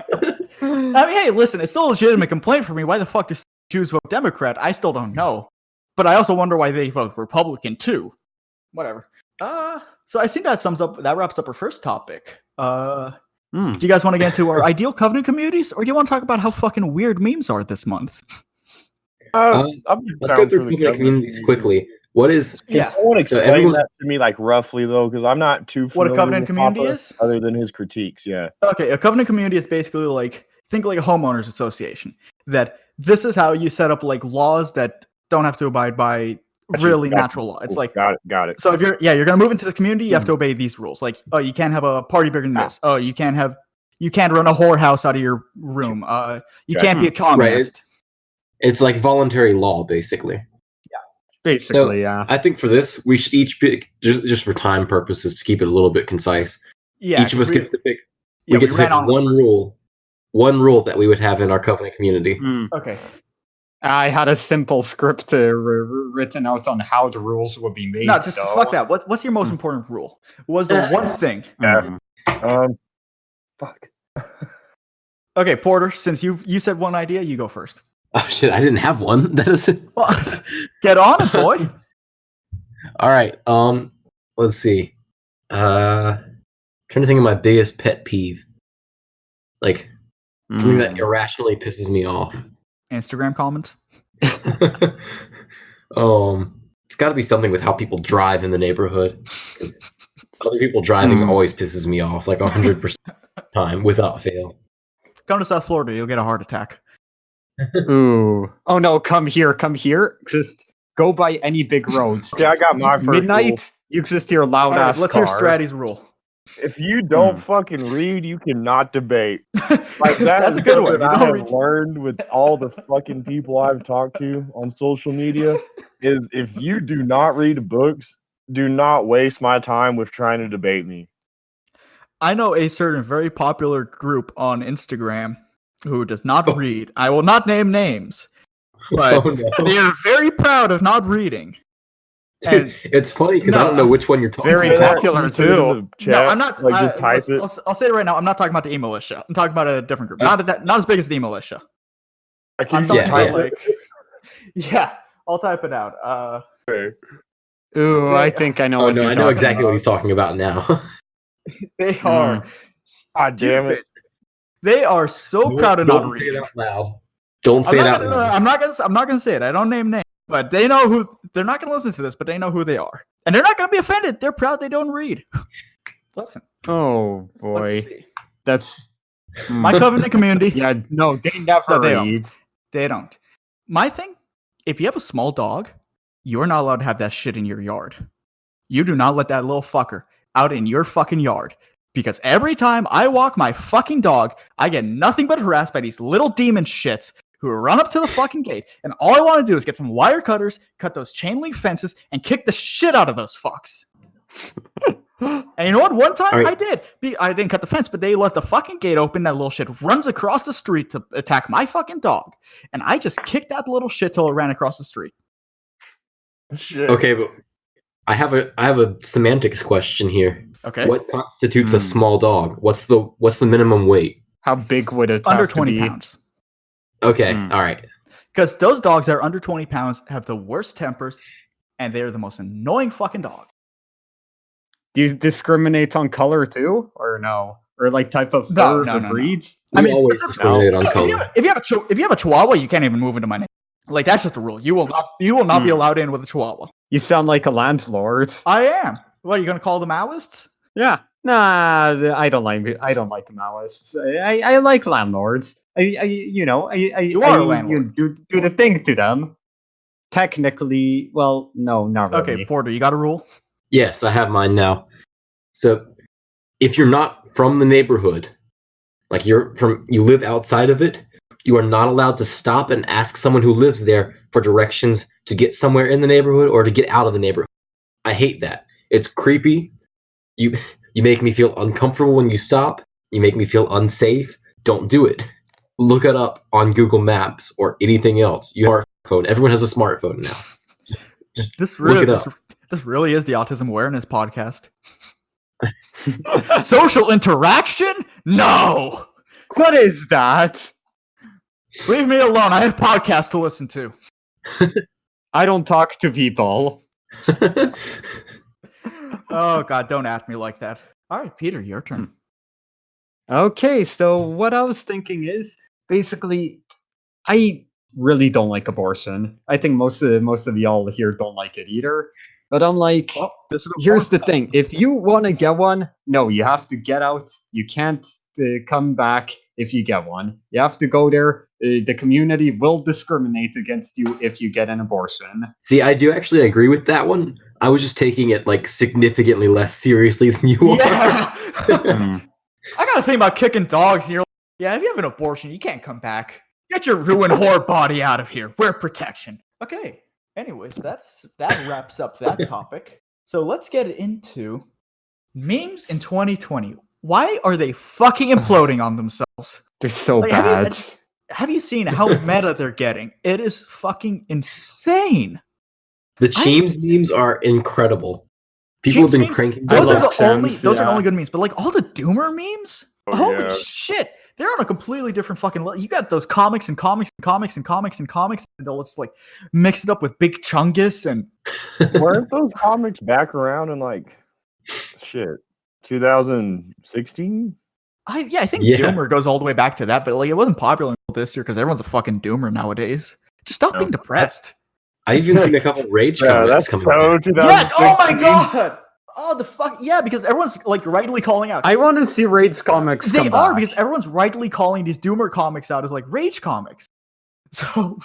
I mean, hey, listen, it's still a legitimate complaint for me. Why the fuck do Jews vote Democrat? I still don't know. But I also wonder why they vote Republican too. Whatever. So I think that wraps up our first topic. Do you guys want to get into our ideal covenant communities, or do you want to talk about how fucking weird memes are this month? Let's go through covenant communities quickly. What is? Yeah. I want to explain everyone- that to me, like roughly though, because I'm not too familiar What a covenant with community Papa, is? other than his critiques. Yeah. Okay, a covenant community is basically like, think like a homeowners association. That this is how you set up like laws that don't have to abide by really Gotcha. natural law. It's Cool. like, got it. so if you're gonna move into the community, you have to obey these rules. Like, oh, you can't have a party bigger than this. Oh, you can't run a whorehouse out of your room. You Gotcha. can't be a communist. It's like voluntary law, basically. basically, yeah. I think for this, we should each pick, just for time purposes, to keep it a little bit concise. Yeah, Each of us we- get to pick. yeah, We get to pick ran on one rule that we would have in our covenant community. Okay. I had a simple script written out on how the rules would be made. No, just though. fuck that. What's your most important rule? Was the one thing? Mm. Fuck. Okay, Porter. Since you said one idea, you go first. Oh shit! I didn't have one. That is it. Well, get on it, boy. All right. Let's see. Trying to think of my biggest pet peeve. Like something that irrationally pisses me off. Instagram comments. It's got to be something with how people drive in the neighborhood. 'Cause other people driving always pisses me off, like 100% time without fail. Come to South Florida, you'll get a heart attack. Ooh. Oh no, come here. Just go by any big roads. Okay, I got my first Midnight, rule. you just hear loud All right, ass let's car. hear Stratty's rule. If you don't fucking read, you cannot debate. Like That's a good one. something You I don't have read- learned with all the fucking people I've talked to on social media is if you do not read books, do not waste my time with trying to debate me. I know a certain very popular group on Instagram who does not read. I will not name names, but Oh, no. they are very proud of not reading. And It's funny because I don't know which one you're talking Very about. popular, You say it in too. the chat, no, I'm not. Like, just type it. I'll say it right now. I'm not talking about the E-militia. I'm talking about a different group. Not as big as the E-militia. Like, I'm you talking just about type like, it. yeah. I'll type it out. Okay. Ooh, I think I know Oh what no, you're I know talking exactly what about. he's talking about now. They are. God damn it. stupid. They are so proud of not Don't say it reading. out loud. Don't say it out loud. I'm not gonna say it. I don't name names, but they know who. They're not gonna listen to this, but they know who they are, and they're not gonna be offended. They're proud they don't read. Listen, Oh let's boy, see. that's My covenant community. yeah. No, they never No, they don't. read. They don't. My thing, if you have a small dog, you're not allowed to have that shit in your yard. You do not let that little fucker out in your fucking yard. Because every time I walk my fucking dog, I get nothing but harassed by these little demon shits who run up to the fucking gate. And all I want to do is get some wire cutters, cut those chain link fences, and kick the shit out of those fucks. And you know what? One time All right. I did. I didn't cut the fence, but they left the fucking gate open. That little shit runs across the street to attack my fucking dog. And I just kicked that little shit till it ran across the street. Shit. Okay, but I have a semantics question here. Okay? What constitutes a small dog? What's the minimum weight? How big would it Under have to 20 be? pounds. Okay, Hmm. all right. Because those dogs that are under 20 pounds have the worst tempers, and they're the most annoying fucking dog. Do you discriminate on color too, or no? Or like type of No, fur no, or no, no. breeds? I mean, always specifically- discriminate on If color. you have a Chihuahua, you can't even move into my neighborhood. Like, that's just the rule. You will not be allowed in with a Chihuahua. You sound like a landlord. I am. What, are you going to call them Maoists? Yeah. Nah, I don't like Maoists. I like landlords. You are a landlord. You do the thing to them. Technically, well, no, not really. Okay, Porter, you got a rule? Yes, I have mine now. So, if you're not from the neighborhood, like you live outside of it, you are not allowed to stop and ask someone who lives there for directions to get somewhere in the neighborhood or to get out of the neighborhood. I hate that. It's creepy. You make me feel uncomfortable when you stop. You make me feel unsafe. Don't do it. look it up on Google Maps or anything else. You have a smartphone. Everyone has a smartphone now. Just look it up. This really is the Autism Awareness Podcast. Social interaction? No! What is that? Leave me alone. I have podcasts to listen to. I don't talk to people. Oh, God, don't ask me like that. All right, Peter, your turn. Okay, so what I was thinking is, basically, I really don't like abortion. I think most of y'all here don't like it either. But I'm like, Well, this is here's the thing. If you want to get one, no, you have to get out. You can't come back if you get one. You have to go there. The community will discriminate against you if you get an abortion. See, I do actually agree with that one. I was just taking it like significantly less seriously than you are. Yeah. I gotta think about kicking dogs here. Yeah, if you have an abortion, you can't come back. Get your ruined whore body out of here. Wear protection. Okay. Anyways, that wraps up that topic. So let's get into memes in 2020. Why are they fucking imploding on themselves? They're so Like, bad. Have you seen how meta they're getting? It is fucking insane. The Cheems memes are incredible. People have Cheems been memes, cranking those them are up. the only Gems, those are the yeah. only good memes. But like all the Doomer memes, Oh, holy yeah. shit, they're on a completely different fucking level. You got those comics and comics and comics and comics and comics, and they'll just like mix it up with Big Chungus and Weren't those comics back around in like shit 2016? I think Yeah. Doomer goes all the way back to that, but like it wasn't popular until this year because everyone's a fucking Doomer nowadays. Just stop being depressed. I even seen a couple Rage Yeah, comics that's coming so out. 2016. Yeah, oh my god! Oh the fuck yeah, because everyone's like rightly calling out. I want to see Rage comics. They come are back. because everyone's rightly calling these Doomer comics out as like Rage comics. So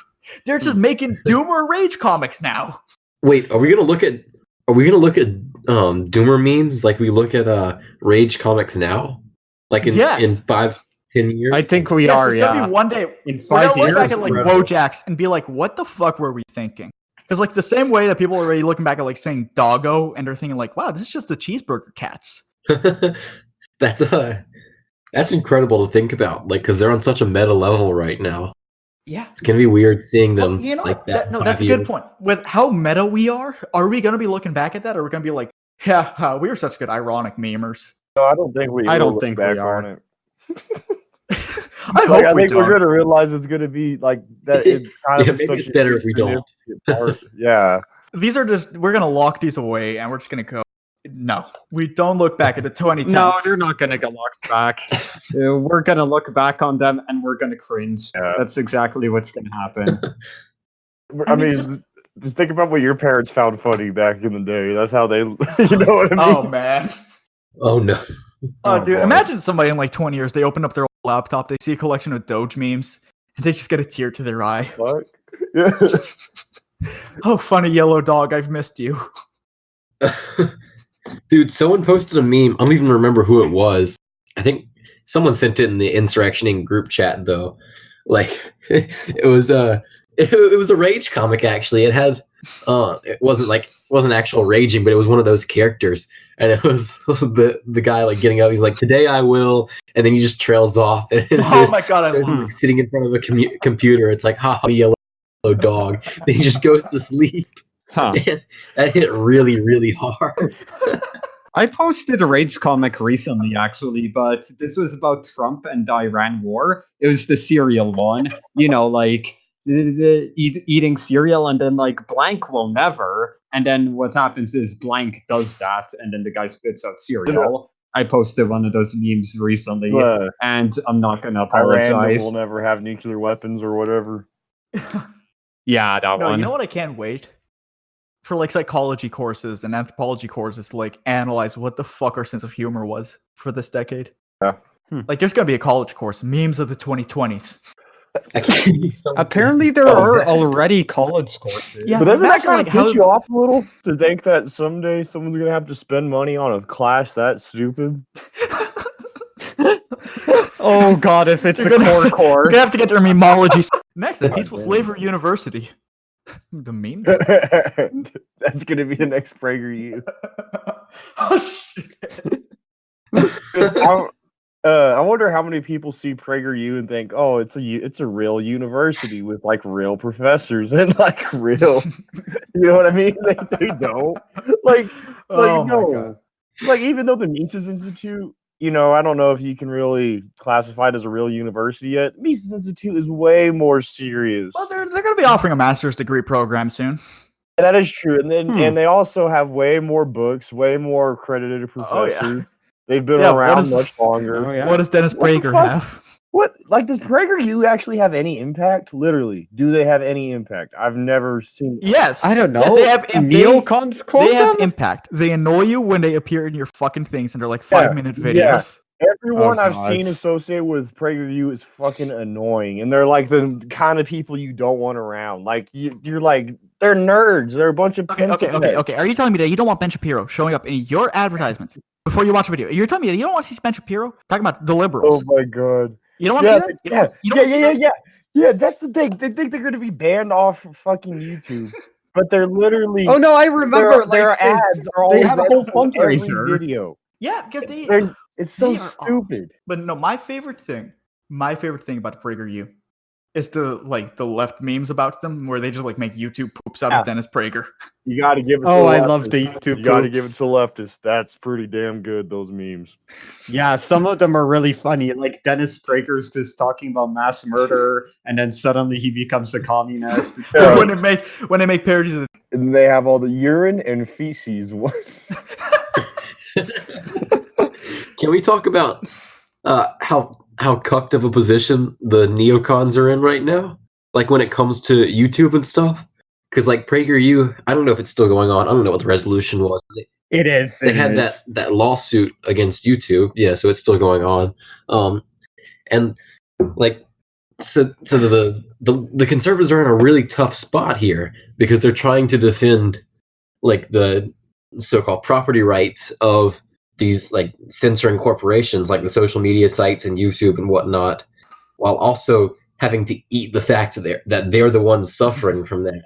they're just making Doomer Rage comics now. Wait, are we gonna look at Doomer memes like we look at Rage comics now? Like in Yes. 5-10 years? I think we Yes, are. there's gonna be one day In we're 5 gonna look years. back at like Incredible. Wojaks and be like, what the fuck were we thinking? Because like the same way that people are already looking back at like saying doggo and they're thinking like, wow, this is just the cheeseburger cats. That's incredible to think about, like, because they're on such a meta level right now. Yeah. It's gonna be weird seeing them Well, you know like what? that. in No, 5 that's a years. good point. With how meta we are we gonna be looking back at that, or are we gonna be like, yeah, we were such good ironic memers? No, I don't think we. I don't will look think we back are. on it. I Like, hope I we think we're don't. gonna realize it's gonna be like that. It's kind Yeah, of maybe such it's a better if we don't. significant part. Yeah, These are just we're gonna lock these away and we're just gonna go. No, we don't look back at the 2010s. No, they're not going to get locked back. We're going to look back on them and we're going to cringe. Yeah. That's exactly what's going to happen. I mean, mean, just think about what your parents found funny back in the day. That's how they, you know what I mean? Oh man. Oh no. Oh, Oh, dude, boy. imagine somebody in like 20 years, they open up their laptop, they see a collection of Doge memes, and they just get a tear to their eye. Fuck. Yeah. Oh, funny yellow dog, I've missed you. Dude, someone posted a meme. I don't even remember who it was. I think someone sent it in the Insurrection Inc group chat though. Like it was a Rage comic actually. It had it wasn't actual raging, but it was one of those characters. And it was the guy like getting up, he's like, today I will, and then he just trails off. And Oh my god, I there's love him, like, sitting in front of a computer. It's like, ha, yellow dog. Then he just goes to sleep. Huh. And that hit really, really hard. I posted a Rage comic recently, actually, but this was about Trump and the Iran war. It was the cereal one, you know, like eating cereal, and then like blank will never. And then what happens is blank does that, and then the guy spits out cereal. I posted one of those memes recently, and I'm not going to Iran apologize. will never have nuclear weapons or whatever. Yeah, that No, one. you know what I can't wait? For like psychology courses and anthropology courses to like analyze what the fuck our sense of humor was for this decade. Yeah. Like there's gonna be a college course, memes of the 2020s. Apparently, there are already college courses. Yeah, But doesn't that imagine, kind like, of how- piss you off a little to think that someday someone's gonna have to spend money on a class that stupid? Oh god, if it's You're a gonna- core We're course. gonna have to get their memology. Next, at Peaceful damn. Slavery University. The meme? That's gonna be the next PragerU. Oh shit. I wonder how many people see PragerU and think, "Oh, it's a real university with like real professors and like real." You know what I mean? They don't like Oh my no. God. Like even though the Mises Institute, I don't know if you can really classify it as a real university yet. Mises Institute is way more serious. Well, they're going to be offering a master's degree program soon. That is true, and then and they also have way more books, way more accredited professors. Oh, yeah. They've been Yeah, around much longer. Oh, yeah. What does Dennis What the Prager fuck? have? What does PragerU actually have any impact? Literally, do they have any impact? I've never seen. Yes. I don't know. Yes, they have Neocons quote They have them? impact. They annoy you when they appear in your fucking things and they're like 5-minute videos. Yeah. Everyone Oh, I've God. seen associated with PragerU is fucking annoying, and they're like the kind of people you don't want around. Like you're like they're nerds. They're a bunch of Okay. Are you telling me that you don't want Ben Shapiro showing up in your advertisements before you watch a video? You're telling me that you don't want to see Ben Shapiro talking about the Oh liberals? my god. You don't want to see that? You don't wanna see that? Yeah. That's the thing. They think they're going to be banned off of fucking YouTube, but they're literally. Oh no, I remember. Their like, ads are always have a whole on every fundraiser. video. Yeah, because It's so they are stupid. But no, my favorite thing about PragerU is the left memes about them where they just like make YouTube poops out of Dennis Prager. You got to give it. Oh, to I leftists. love the YouTube. You got to poops. give it to leftists. That's pretty damn good. Those memes. Yeah, some of them are really funny. Like Dennis Prager's just talking about mass murder, and then suddenly he becomes a communist. It's Yeah. great. when they make parodies of And they have all the urine and feces ones. Can we talk about how cucked of a position the neocons are in right now? Like when it comes to YouTube and stuff? Because like PragerU, I don't know if it's still going on. I don't know what the resolution was. It is. They had that lawsuit against YouTube. Yeah, so it's still going on. And like so the conservatives are in a really tough spot here because they're trying to defend like the so-called property rights of these like censoring corporations like the social media sites and YouTube and whatnot, while also having to eat the fact that they're the ones suffering from that.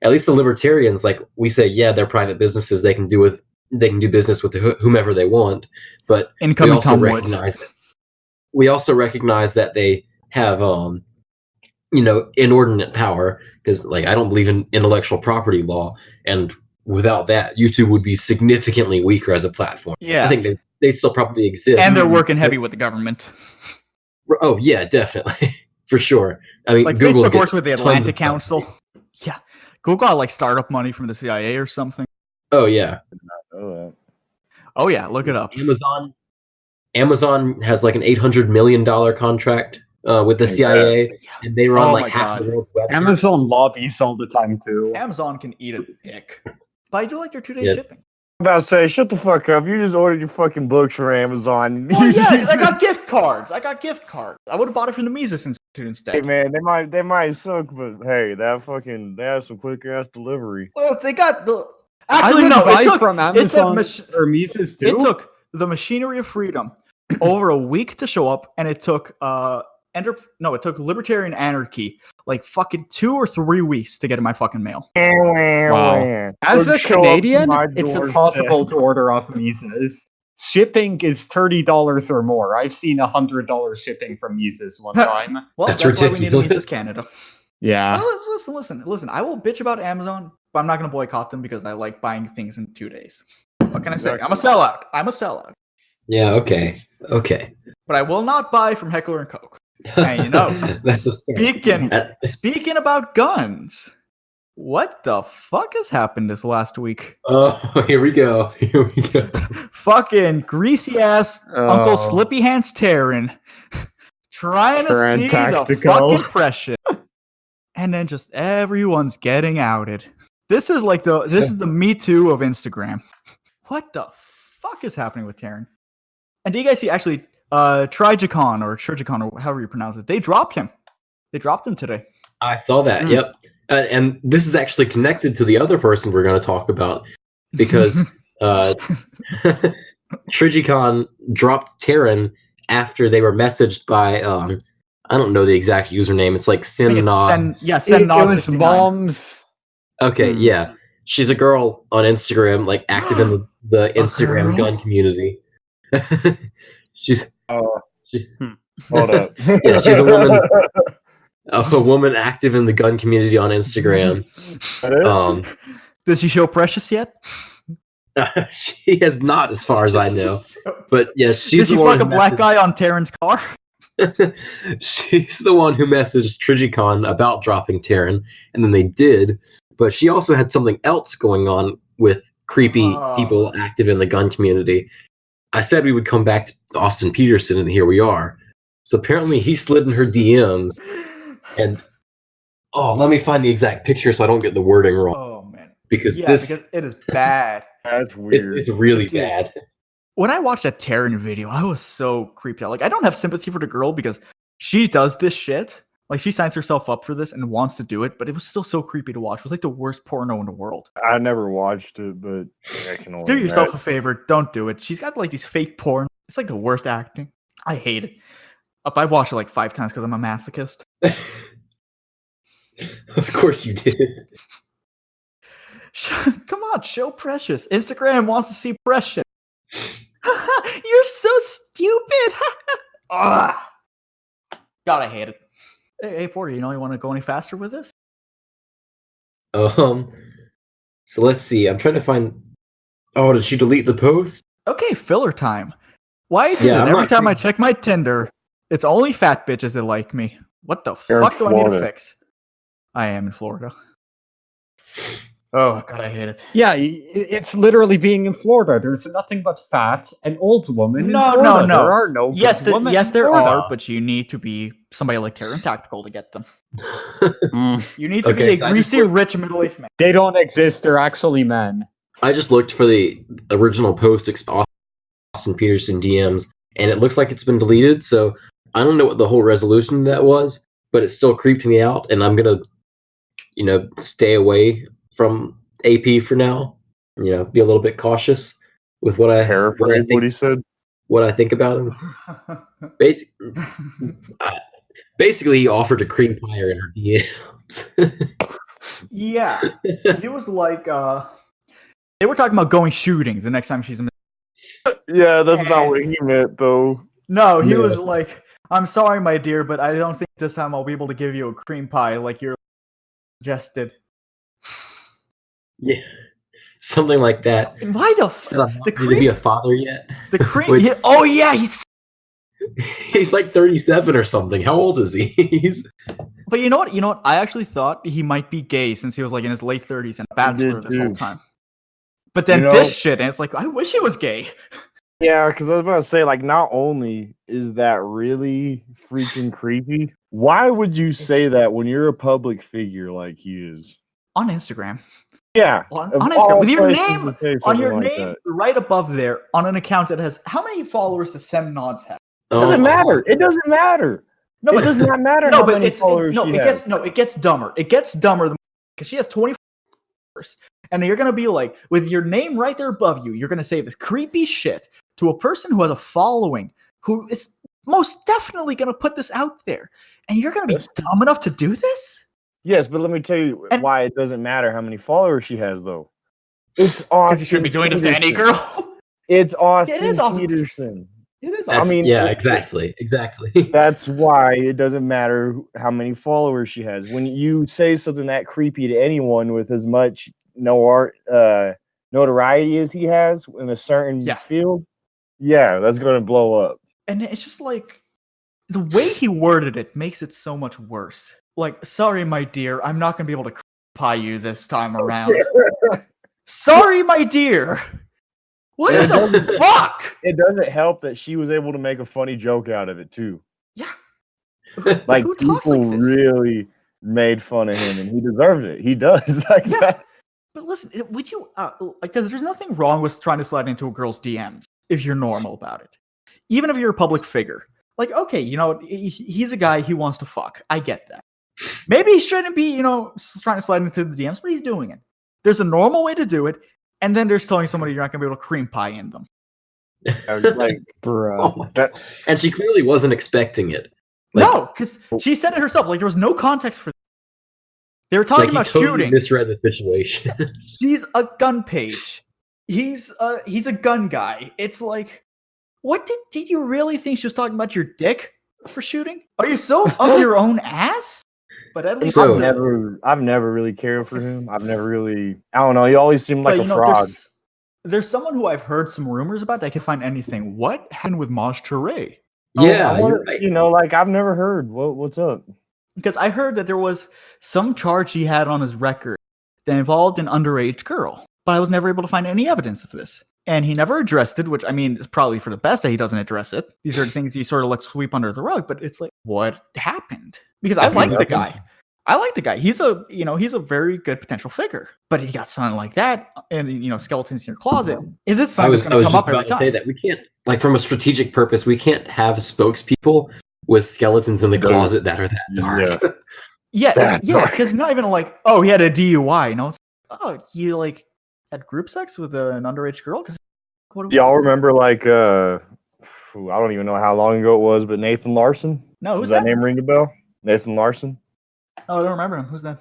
At least the libertarians, like we say, yeah, they're private businesses. They can do business with whomever they want, but incoming we also recognize that they have inordinate power because like I don't believe in intellectual property law, and without that, YouTube would be significantly weaker as a platform. Yeah. I think they still probably exist. And they're working heavy with the government. Oh, yeah, definitely. For sure. I mean, Like Google Facebook works with the tons of Atlantic stuff. Council. Yeah. Google got like startup money from the CIA or something. Oh, yeah. Oh, yeah. Look it up. Amazon has like an $800 million contract with the CIA, and they run Oh like my half God. the world's web. Amazon lobbies all the time too. Amazon can eat a dick. But I do like their 2-day Yeah. shipping. I'm about to say, shut the fuck up. You just ordered your fucking books from Amazon. Oh, yeah, 'cause I got gift cards. I would have bought it from the Mises Institute instead. Hey man, they might suck, but hey, they have some quick ass delivery. Well, they got the. I Actually, would no. buy It took, from it Amazon took or Mises too. It took the Machinery of Freedom over a week to show up, and it took it took Libertarian Anarchy like fucking 2 or 3 weeks to get in my fucking mail. Wow. As Or a show up to Canadian, my it's doorstep. impossible to order off Mises. Shipping is $30 or more. I've seen $100 shipping from Mises one time. Well, That's that's why we need a ridiculous. Mises Canada. Yeah. Well, listen. I will bitch about Amazon, but I'm not going to boycott them because I like buying things in 2 days. What can I say? I'm a sellout. Yeah, okay. But I will not buy from Heckler and Koch. And That's a start. speaking about guns, what the fuck has happened this last week? Oh, here we go. Fucking greasy ass Uncle Oh. Slippy Hands Taran trying to Taran see tactical. the fucking pressure, and then just everyone's getting outed. This is the Me Too of Instagram. What the fuck is happening with Taran? And do you guys see actually Trigicon or however you pronounce it? They dropped him. They dropped him today. I saw that. Yep. And this is actually connected to the other person we're going to talk about because Trigicon dropped Taran after they were messaged by I don't know the exact username. It's like I think it's Sinnod. Sinnod It was 69. bombs. Okay, yeah. She's a girl on Instagram, like active in the Instagram girl? gun community. She's Hold up. Yeah, she's a woman active in the gun community on Instagram. Did she show Precious yet? She has not, as far as I know. But yes, she's Did she the one fuck a who black guy on Taran's car? She's the one who messaged Trigicon about dropping Taran, and then they did. But she also had something else going on with creepy people active in the gun community. I said we would come back to Austin Peterson, and here we are. So apparently he slid in her DMs, and let me find the exact picture so I don't get the wording wrong. Oh man, because because it is bad. That's weird. It's really bad. When I watched that Taran video, I was so creeped out. Like, I don't have sympathy for the girl because she does this shit. Like, she signs herself up for this and wants to do it, but it was still so creepy to watch. It was like the worst porno in the world. I never watched it, but I can only do yourself imagine. a favor. Don't do it. She's got like these fake porn. It's like the worst acting. I hate it. I watched it like 5 times because I'm a masochist. Of course you did. Come on, show Precious. Instagram wants to see Precious. You're so stupid. God, I hate it. Hey, Porter, you want to go any faster with this? So let's see. I'm trying to find. Oh, did she delete the post? Okay, filler time. Why is it that every time I check my Tinder, it's only fat bitches that like me? What the fuck do I need to fix? I am in Florida. Oh, God, I hate it. Yeah, it's literally being in Florida. There's nothing but fat and old women. No. There are no Yes, women yes, in there Florida. are, but you need to be somebody like Taran Tactical to get them. You need to be a so greasy, rich, middle-aged man. They don't exist. They're actually men. I just looked for the original post, Austin Peterson DMs, and it looks like it's been deleted. So I don't know what the whole resolution of that was, but it still creeped me out, and I'm gonna, stay away from AP for now. Be a little bit cautious with what I Paraphrase what he said. What I think about him. Basically, he offered to cream pie her in her DMs. Yeah, he was like, they were talking about going shooting the next time she's in. Yeah, that's not what he meant, though. No, he was like, I'm sorry, my dear, but I don't think this time I'll be able to give you a cream pie like you're suggested. Yeah, something like that. And why the cream to be a father yet? The cream. He's like 37 or something. How old is he? But you know what? I actually thought he might be gay since he was like in his late 30s and a bachelor this whole time. But then this shit, and it's like, I wish he was gay. Yeah, because I was about to say, like, not only is that really freaking creepy, why would you say that when you're a public figure like he is? On Instagram. Yeah. On Instagram. With your name on your like name right above there on an account that has how many followers does Sem Nods have? It doesn't matter. It doesn't matter. No, it does not matter. No, how but many followers she has. it gets dumber. It gets dumber because she has 20 followers. And you're gonna be like, with your name right there above you, you're gonna say this creepy shit to a person who has a following, who is most definitely gonna put this out there. And you're gonna be dumb enough to do this? Yes, but let me tell you why it doesn't matter how many followers she has, though. It's Austin. Because you shouldn't be doing this to any girl. It's Austin Peterson. It is. Exactly. That's why it doesn't matter how many followers she has. When you say something that creepy to anyone with as much notoriety as he has in a certain field, that's going to blow up. And it's just like the way he worded it makes it so much worse. Like, sorry, my dear, I'm not going to be able to pie you this time around. Sorry, my dear. What the fuck? It doesn't help that she was able to make a funny joke out of it too. Yeah. Like, people really made fun of him, and he deserves it. He does like that. But listen, would you because there's nothing wrong with trying to slide into a girl's DMs if you're normal about it. Even if you're a public figure. Like, okay, he's a guy, he wants to fuck. I get that. Maybe he shouldn't be, trying to slide into the DMs, but he's doing it. There's a normal way to do it, and then there's telling somebody you're not going to be able to cream pie in them. Like, bro. And she clearly wasn't expecting it. No, because she said it herself. Like, there was no context for that. They were talking about totally shooting. Misread the situation. She's a gun page. He's a gun guy. It's like, What did you really think she was talking about your dick for shooting? Are you so up your own ass? But at least So- I've never really cared for him. I've never really, I don't know. He always seemed like but, a fraud. there's someone who I've heard some rumors about that I can find anything. What happened with Maj Touré? Yeah, you're right. You know, like I've never heard. What's up? Because I heard that there was some charge he had on his record that involved an underage girl, but I was never able to find any evidence of this. And he never addressed it, which I mean is probably for the best that he doesn't address it. These are things he sort of lets sweep under the rug, but it's like, what happened? Because I like the guy. I like the guy. He's a very good potential figure. But he got something like that, and skeletons in your closet. It is something that's going to come up every time. Say that we can't, like, from a strategic purpose, we can't have spokespeople with skeletons in the closet that are that dark. Yeah, because not even like, oh, he had a DUI. No, it's like, oh, he like had group sex with an underage girl. Because do y'all remember like I don't even know how long ago it was, but Nathan Larson? No, who's Does that name ring a bell? Nathan Larson? Oh, I don't remember him. Who's that?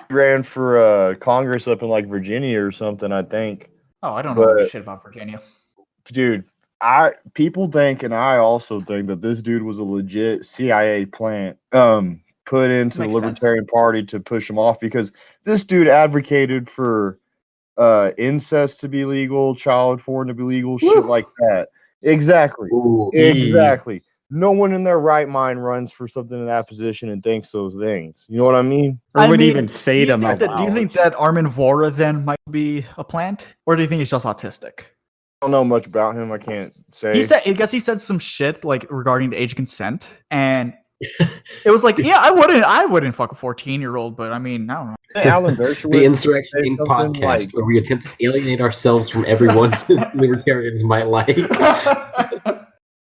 He ran for Congress up in like Virginia or something, I think. Oh, I don't know shit about Virginia. Dude, people think, and I also think, that this dude was a legit CIA plant put into the Libertarian Party to push him off, because this dude advocated for incest to be legal, child porn to be legal, shit like that. Exactly. Ooh. Exactly. No one in their right mind runs for something in that position and thinks those things. You know what I mean? Or would even say them out loud. Do you think that Armin Vora then might be a plant? Or do you think he's just autistic? I don't know much about him. I can't say. He said some shit like regarding age consent, and it was like, yeah, I wouldn't fuck a 14-year-old, but I mean, I don't know. Alan Dershowitz, the Insurrection Inc podcast, where we attempt to alienate ourselves from everyone libertarians might like.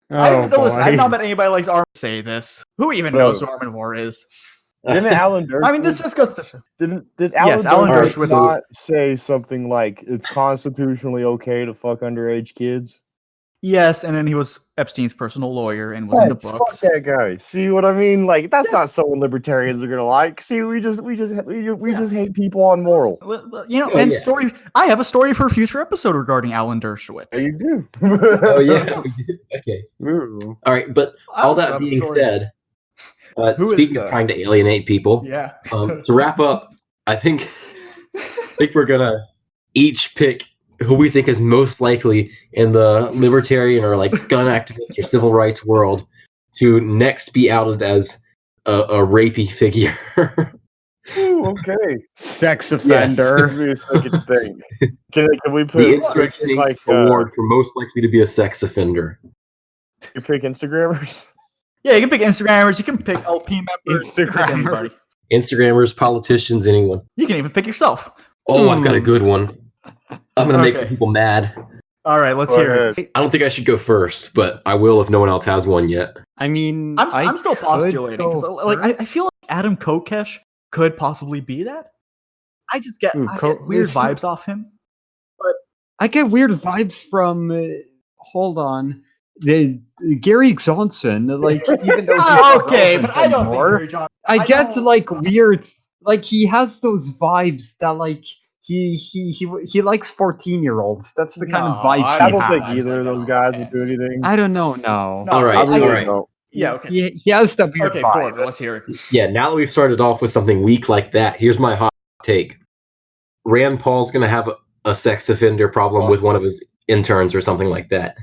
I've not met anybody likes Armin say this. Who even knows who Armin Vora is? Didn't Alan Dershowitz? I mean, this just goes to did Alan Dershowitz not say something like it's constitutionally okay to fuck underage kids? Yes, and then he was Epstein's personal lawyer and was in the books. Fuck that guy. See what I mean? Like that's not someone libertarians are gonna like. See, we just hate people on moral. Story. I have a story for a future episode regarding Alan Dershowitz. Yeah, you do. Oh yeah. Okay. Ooh. All right, but all that being said, speaking of trying to alienate people, to wrap up, I think we're gonna each pick who we think is most likely in the libertarian or like gun activist or civil rights world to next be outed as a rapey figure. Ooh, okay. Sex offender. Yes. Can we put the Insurrection Inc award for most likely to be a sex offender? You pick Instagrammers? Yeah, you can pick Instagrammers. You can pick LP members. Instagrammers, politicians, anyone. You can even pick yourself. Oh, I've got a good one. I'm going to make some people mad. All right, let's hear it. I don't think I should go first, but I will if no one else has one yet. I mean, I'm still postulating. I feel like Adam Kokesh could possibly be that. I get weird vibes off him. But I get weird vibes from, hold on, the Gary Johnson. Like, even though okay, but I don't think Gary Johnson. I get like weird, like he has those vibes that like, He likes 14-year-olds. That's the kind of vibe. I don't think either of those guys would do anything. I don't know. No. All right. Yeah. Okay. He has the weird vibe. Porter, let's hear it. Yeah. Now that we've started off with something weak like that, here's my hot take. Rand Paul's going to have a sex offender problem with one of his interns or something like that.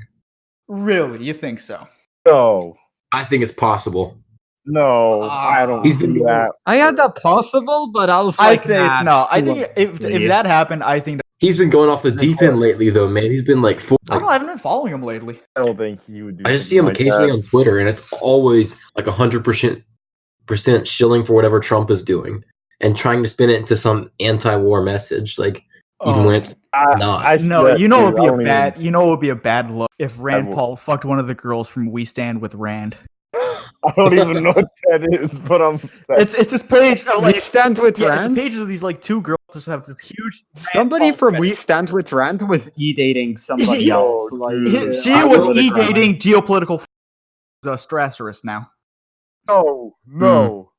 Really? You think so? No. I think it's possible. No, I don't. He's been that. I had that possible, but I was like, I think if that happened, I think he's been going off the deep end lately, though, man. He's been like, I haven't been following him lately. I don't think he would do. I just see him occasionally on Twitter, and it's always like 100% shilling for whatever Trump is doing and trying to spin it into some anti-war message, like even when it's not. It would be a bad look if Rand Paul fucked one of the girls from We Stand with Rand. I don't even know what that is, but it's this page. We Stand with It's Rand. pages of these like two girls just have this huge. Somebody from We Stand with Rand was e-dating somebody else. She was e-dating geopolitical stressors now. No.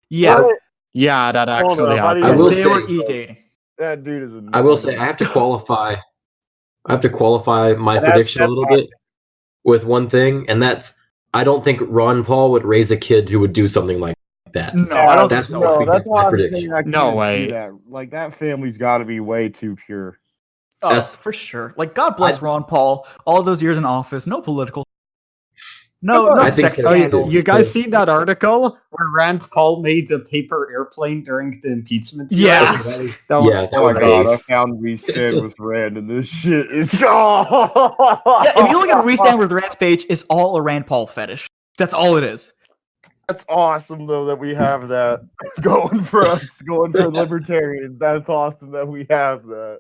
Yeah. What? Yeah, that actually happened. They were e-dating. That dude is. I will say I have to qualify my prediction a little bit. with one thing, and that's I don't think Ron Paul would raise a kid who would do something like that. No, I don't That's think always so. been that's my why I'm prediction. saying I No can't way. see that. Like that family's got to be way too pure. Oh, That's- for sure. Like, God bless Ron Paul. All those years in office, no political, no I think sex so. scandals. You guys seen that article where Rand Paul made a paper airplane during the impeachment? Yeah. hearing? Yeah, That was- that Oh was my god, I base. found we stand with Rand, and this shit is Yeah, if you look at We Stand With Rand's page, it's all a Rand Paul fetish. That's all it is. That's awesome though that we have that going for us, going for libertarians. That's awesome that we have that.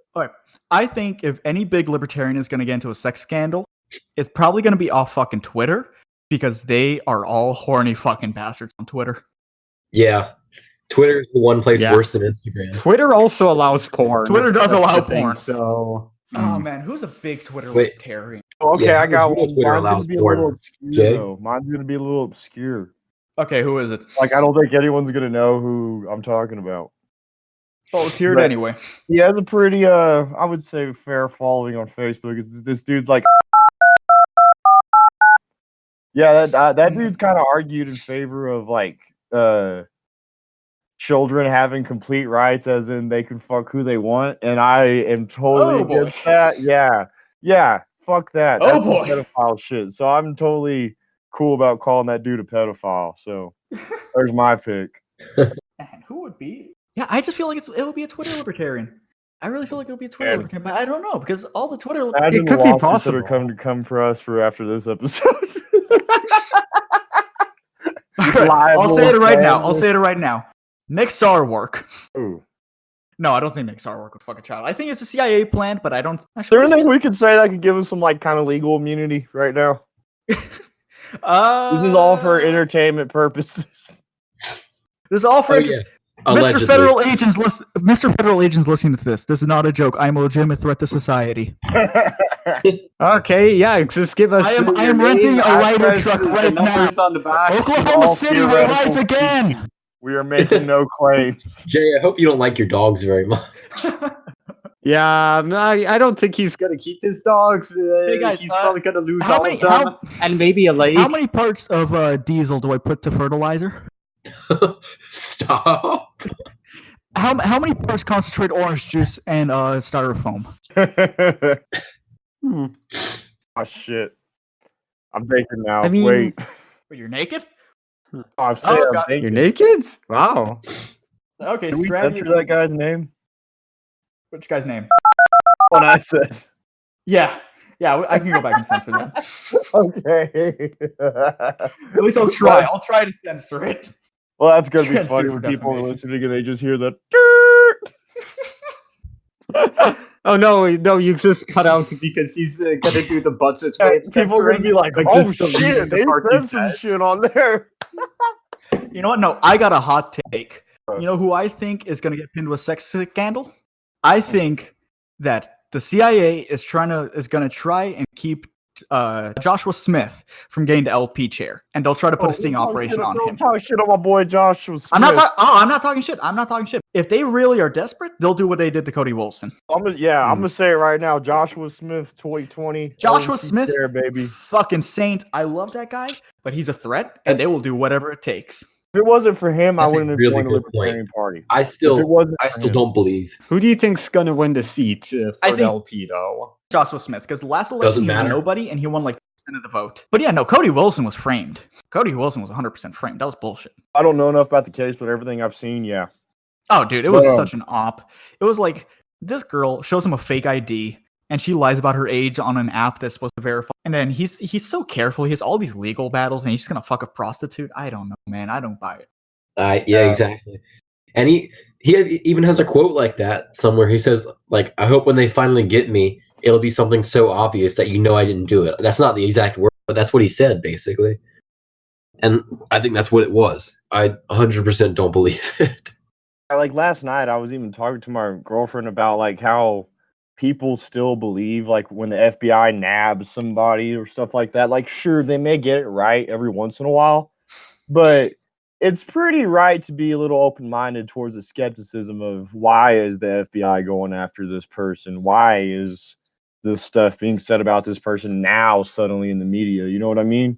I think if any big libertarian is going to get into a sex scandal, it's probably going to be off fucking Twitter because they are all horny fucking bastards on Twitter. Yeah, Twitter is the one place Yeah. worse than Instagram. Twitter also allows porn. Twitter does That's allow the thing, porn. So Oh man, who's a big Twitter Wait. libertarian? Okay, Yeah, I got you know one. Twitter Mine's gonna allows be a porn, little obscure Jay? though. Mine's gonna be a little obscure. Okay, who is it? Like I don't think anyone's gonna know who I'm talking about. Oh, let's hear it Right. anyway. He has a pretty I would say fair following on Facebook. This dude's like yeah, that dude's kind of argued in favor of like children having complete rights, as in they can fuck who they want, and I am totally Oh, boy. against that. Yeah, fuck that. Oh, That's some boy. pedophile shit. So I'm totally cool about calling that dude a pedophile. So there's my pick. Man, who would be? Yeah, I just feel like it would be a Twitter libertarian. I really feel like it would be a Twitter Man. libertarian, but I don't know because all the Twitter. Imagine could the be lawsuits that are possible. come for us for after this episode. I'll say it right now. Liable I'll say it right now. Nick Sarwark. Ooh. No, I don't think Nick Sarwark would fuck a child. I think it's a CIA plan, but I don't. Is Actually, there anything we could say that could give us some like kind of legal immunity right now? This is all for entertainment purposes. This is all for Oh, yeah. Mr. Allegedly. Federal Agents. Mr. Federal Agents, listening to this. This is not a joke. I am a legitimate threat to society. okay, yeah, just give us. I am your renting name, a lighter address, truck the right numbers on the back. Oklahoma all City will theoretical rise again. We are making no claims. Jay, I hope you don't like your dogs very much. Yeah, I don't think he's gonna keep his dogs. Hey, guys, he's probably gonna lose how all many- of them, and maybe a lake. How many parts of diesel do I put to fertilizer? Stop. How many parts concentrate orange juice and styrofoam? Hmm. Oh shit! I'm thinking now. I mean- Wait, Wait, you're naked? I'm saying I'm God. You're thinking. naked? Wow. Okay, Can we Stratty censor is that guy's name? Which guy's name? What I said. Yeah, I can go back and censor that. Okay. At least I'll try. I'll try to censor it. Well, that's gonna be Censor funny for when people are defamation. listening and they just hear that. Oh no, you just cut out because he's gonna do the budget. way of People are gonna be like, censoring, "Oh just deleting shit, the they parts he said some said." shit on there." You know what? No, I got a hot take. You know who I think is going to get pinned with sex scandal? I think that the CIA is going to try and keep Joshua Smith from getting the LP chair, and they'll try to put a sting operation on Don't him. talk shit on my boy Joshua Smith. I'm not talking shit. I'm not talking shit. If they really are desperate, they'll do what they did to Cody Wilson. I'm gonna say it right now. Joshua Smith, 2020. Joshua LP Smith, chair, baby. fucking saint. I love that guy, but he's a threat, and they will do whatever it takes. If it wasn't for him, That's I a wouldn't have really joined the good point. Libertarian Party. I If it still wasn't for him. don't believe. Who do you think's gonna win the seat I for think- LP though? Joshua Smith, because the last election Doesn't he was matter. nobody, and he won like 10% of the vote. But yeah, no, Cody Wilson was framed. Cody Wilson was 100% framed. That was bullshit. I don't know enough about the case, but everything I've seen, yeah. Oh, dude, it was But, such an op. It was like this girl shows him a fake ID, and she lies about her age on an app that's supposed to verify. And then he's so careful. He has all these legal battles, and he's just gonna fuck a prostitute. I don't know, man. I don't buy it. Yeah, exactly. And he even has a quote like that somewhere. He says, like, I hope when they finally get me, it'll be something so obvious that you know I didn't do it. That's not the exact word, but that's what he said, basically. And I think that's what it was. I 100% don't believe it. Like last night, I was even talking to my girlfriend about like how people still believe like when the FBI nabs somebody or stuff like that. Like, sure, they may get it right every once in a while, but it's pretty right to be a little open-minded towards the skepticism of why is the FBI going after this person? Why is this stuff being said about this person now suddenly in the media. You know what I mean?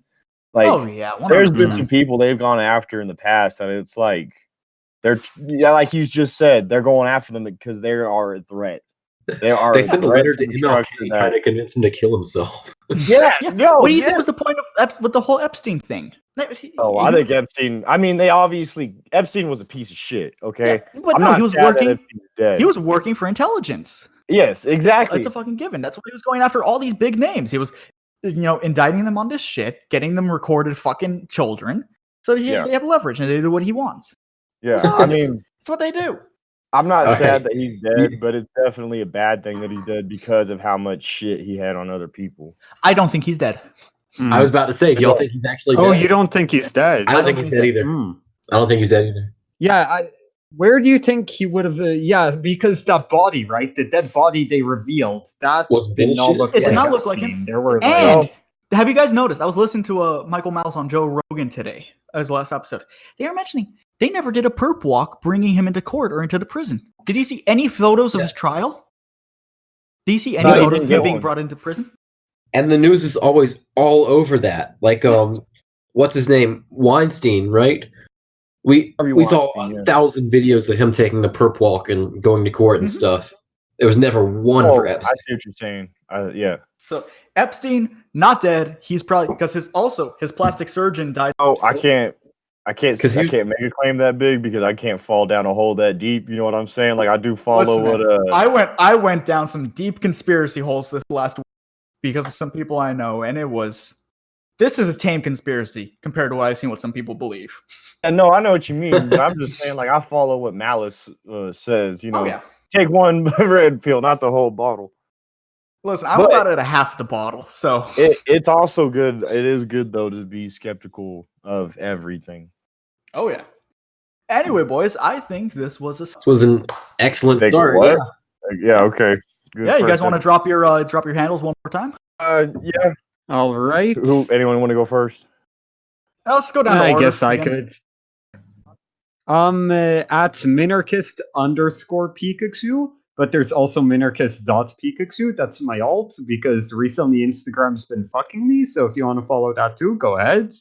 Like, oh yeah, there's been 100%. some people they've gone after in the past that it's like like you just said, they're going after them because they are a threat. They sent a letter to MLK MLK trying to convince him to kill himself. Yeah, no. What do you think was the point of with the whole Epstein thing? Oh, I think Epstein. I mean, Epstein was a piece of shit. Okay, Yeah, but no, he was working. Dead. He was working for intelligence. Yes, exactly. It's a fucking given. That's why he was going after all these big names. He was, indicting them on this shit, getting them recorded fucking children, so they have leverage and they do what he wants. Yeah, So I mean, it's what they do. I'm not sad that he's dead, but it's definitely a bad thing that he's dead because of how much shit he had on other people. I don't think he's dead. I was about to say, do y'all think he's actually dead? Oh, you don't think he's dead? I don't think he's dead either. I don't think he's dead either. Yeah, where do you think he would have? Because that body, right? The dead body they revealed, that did not look It did like not look like Epstein. him. There were And have you guys noticed? I was listening to Michael Mouse on Joe Rogan today, as last episode. They were mentioning they never did a perp walk bringing him into court or into the prison. Did you see any photos of his trial? Do you see any photos of him being brought into prison? And the news is always all over that. Like, what's his name? Weinstein, right? We saw 1,000 videos of him taking the perp walk and going to court and stuff. There was never one for Epstein. I see what you're saying. Yeah. So Epstein, not dead. He's probably because his plastic surgeon died. Oh, I can't make a claim that big because I can't fall down a hole that deep. You know what I'm saying? Like I do follow I went down some deep conspiracy holes this last week because of some people I know, and this is a tame conspiracy compared to what I've seen what some people believe. And no, I know what you mean, but I'm just saying, like, I follow what Malice says, take one red pill, not the whole bottle. Listen, I'm about at a half the bottle, so it's also good. It is good though to be skeptical of everything. Oh yeah. Anyway, boys, I think this was an excellent start. Yeah. Okay. Good you guys want to drop your handles one more time? Yeah. All right. Anyone want to go first? Let's go down. I guess I could. At minarchist_Pikachu, but there's also minarchist.Pikachu. That's my alt because recently Instagram's been fucking me. So if you want to follow that too, go ahead.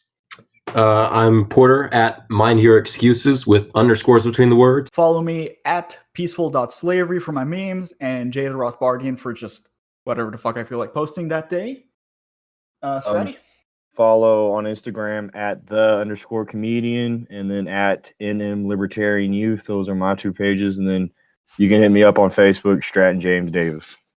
I'm Porter at Mind Your Excuses with underscores between the words. Follow me at peaceful.slavery for my memes and Jay the Rothbardian for just whatever the fuck I feel like posting that day. Stratty? Follow on Instagram at @the_comedian and then at NM Libertarian Youth. Those are my two pages. And then you can hit me up on Facebook, Stratton James Davis.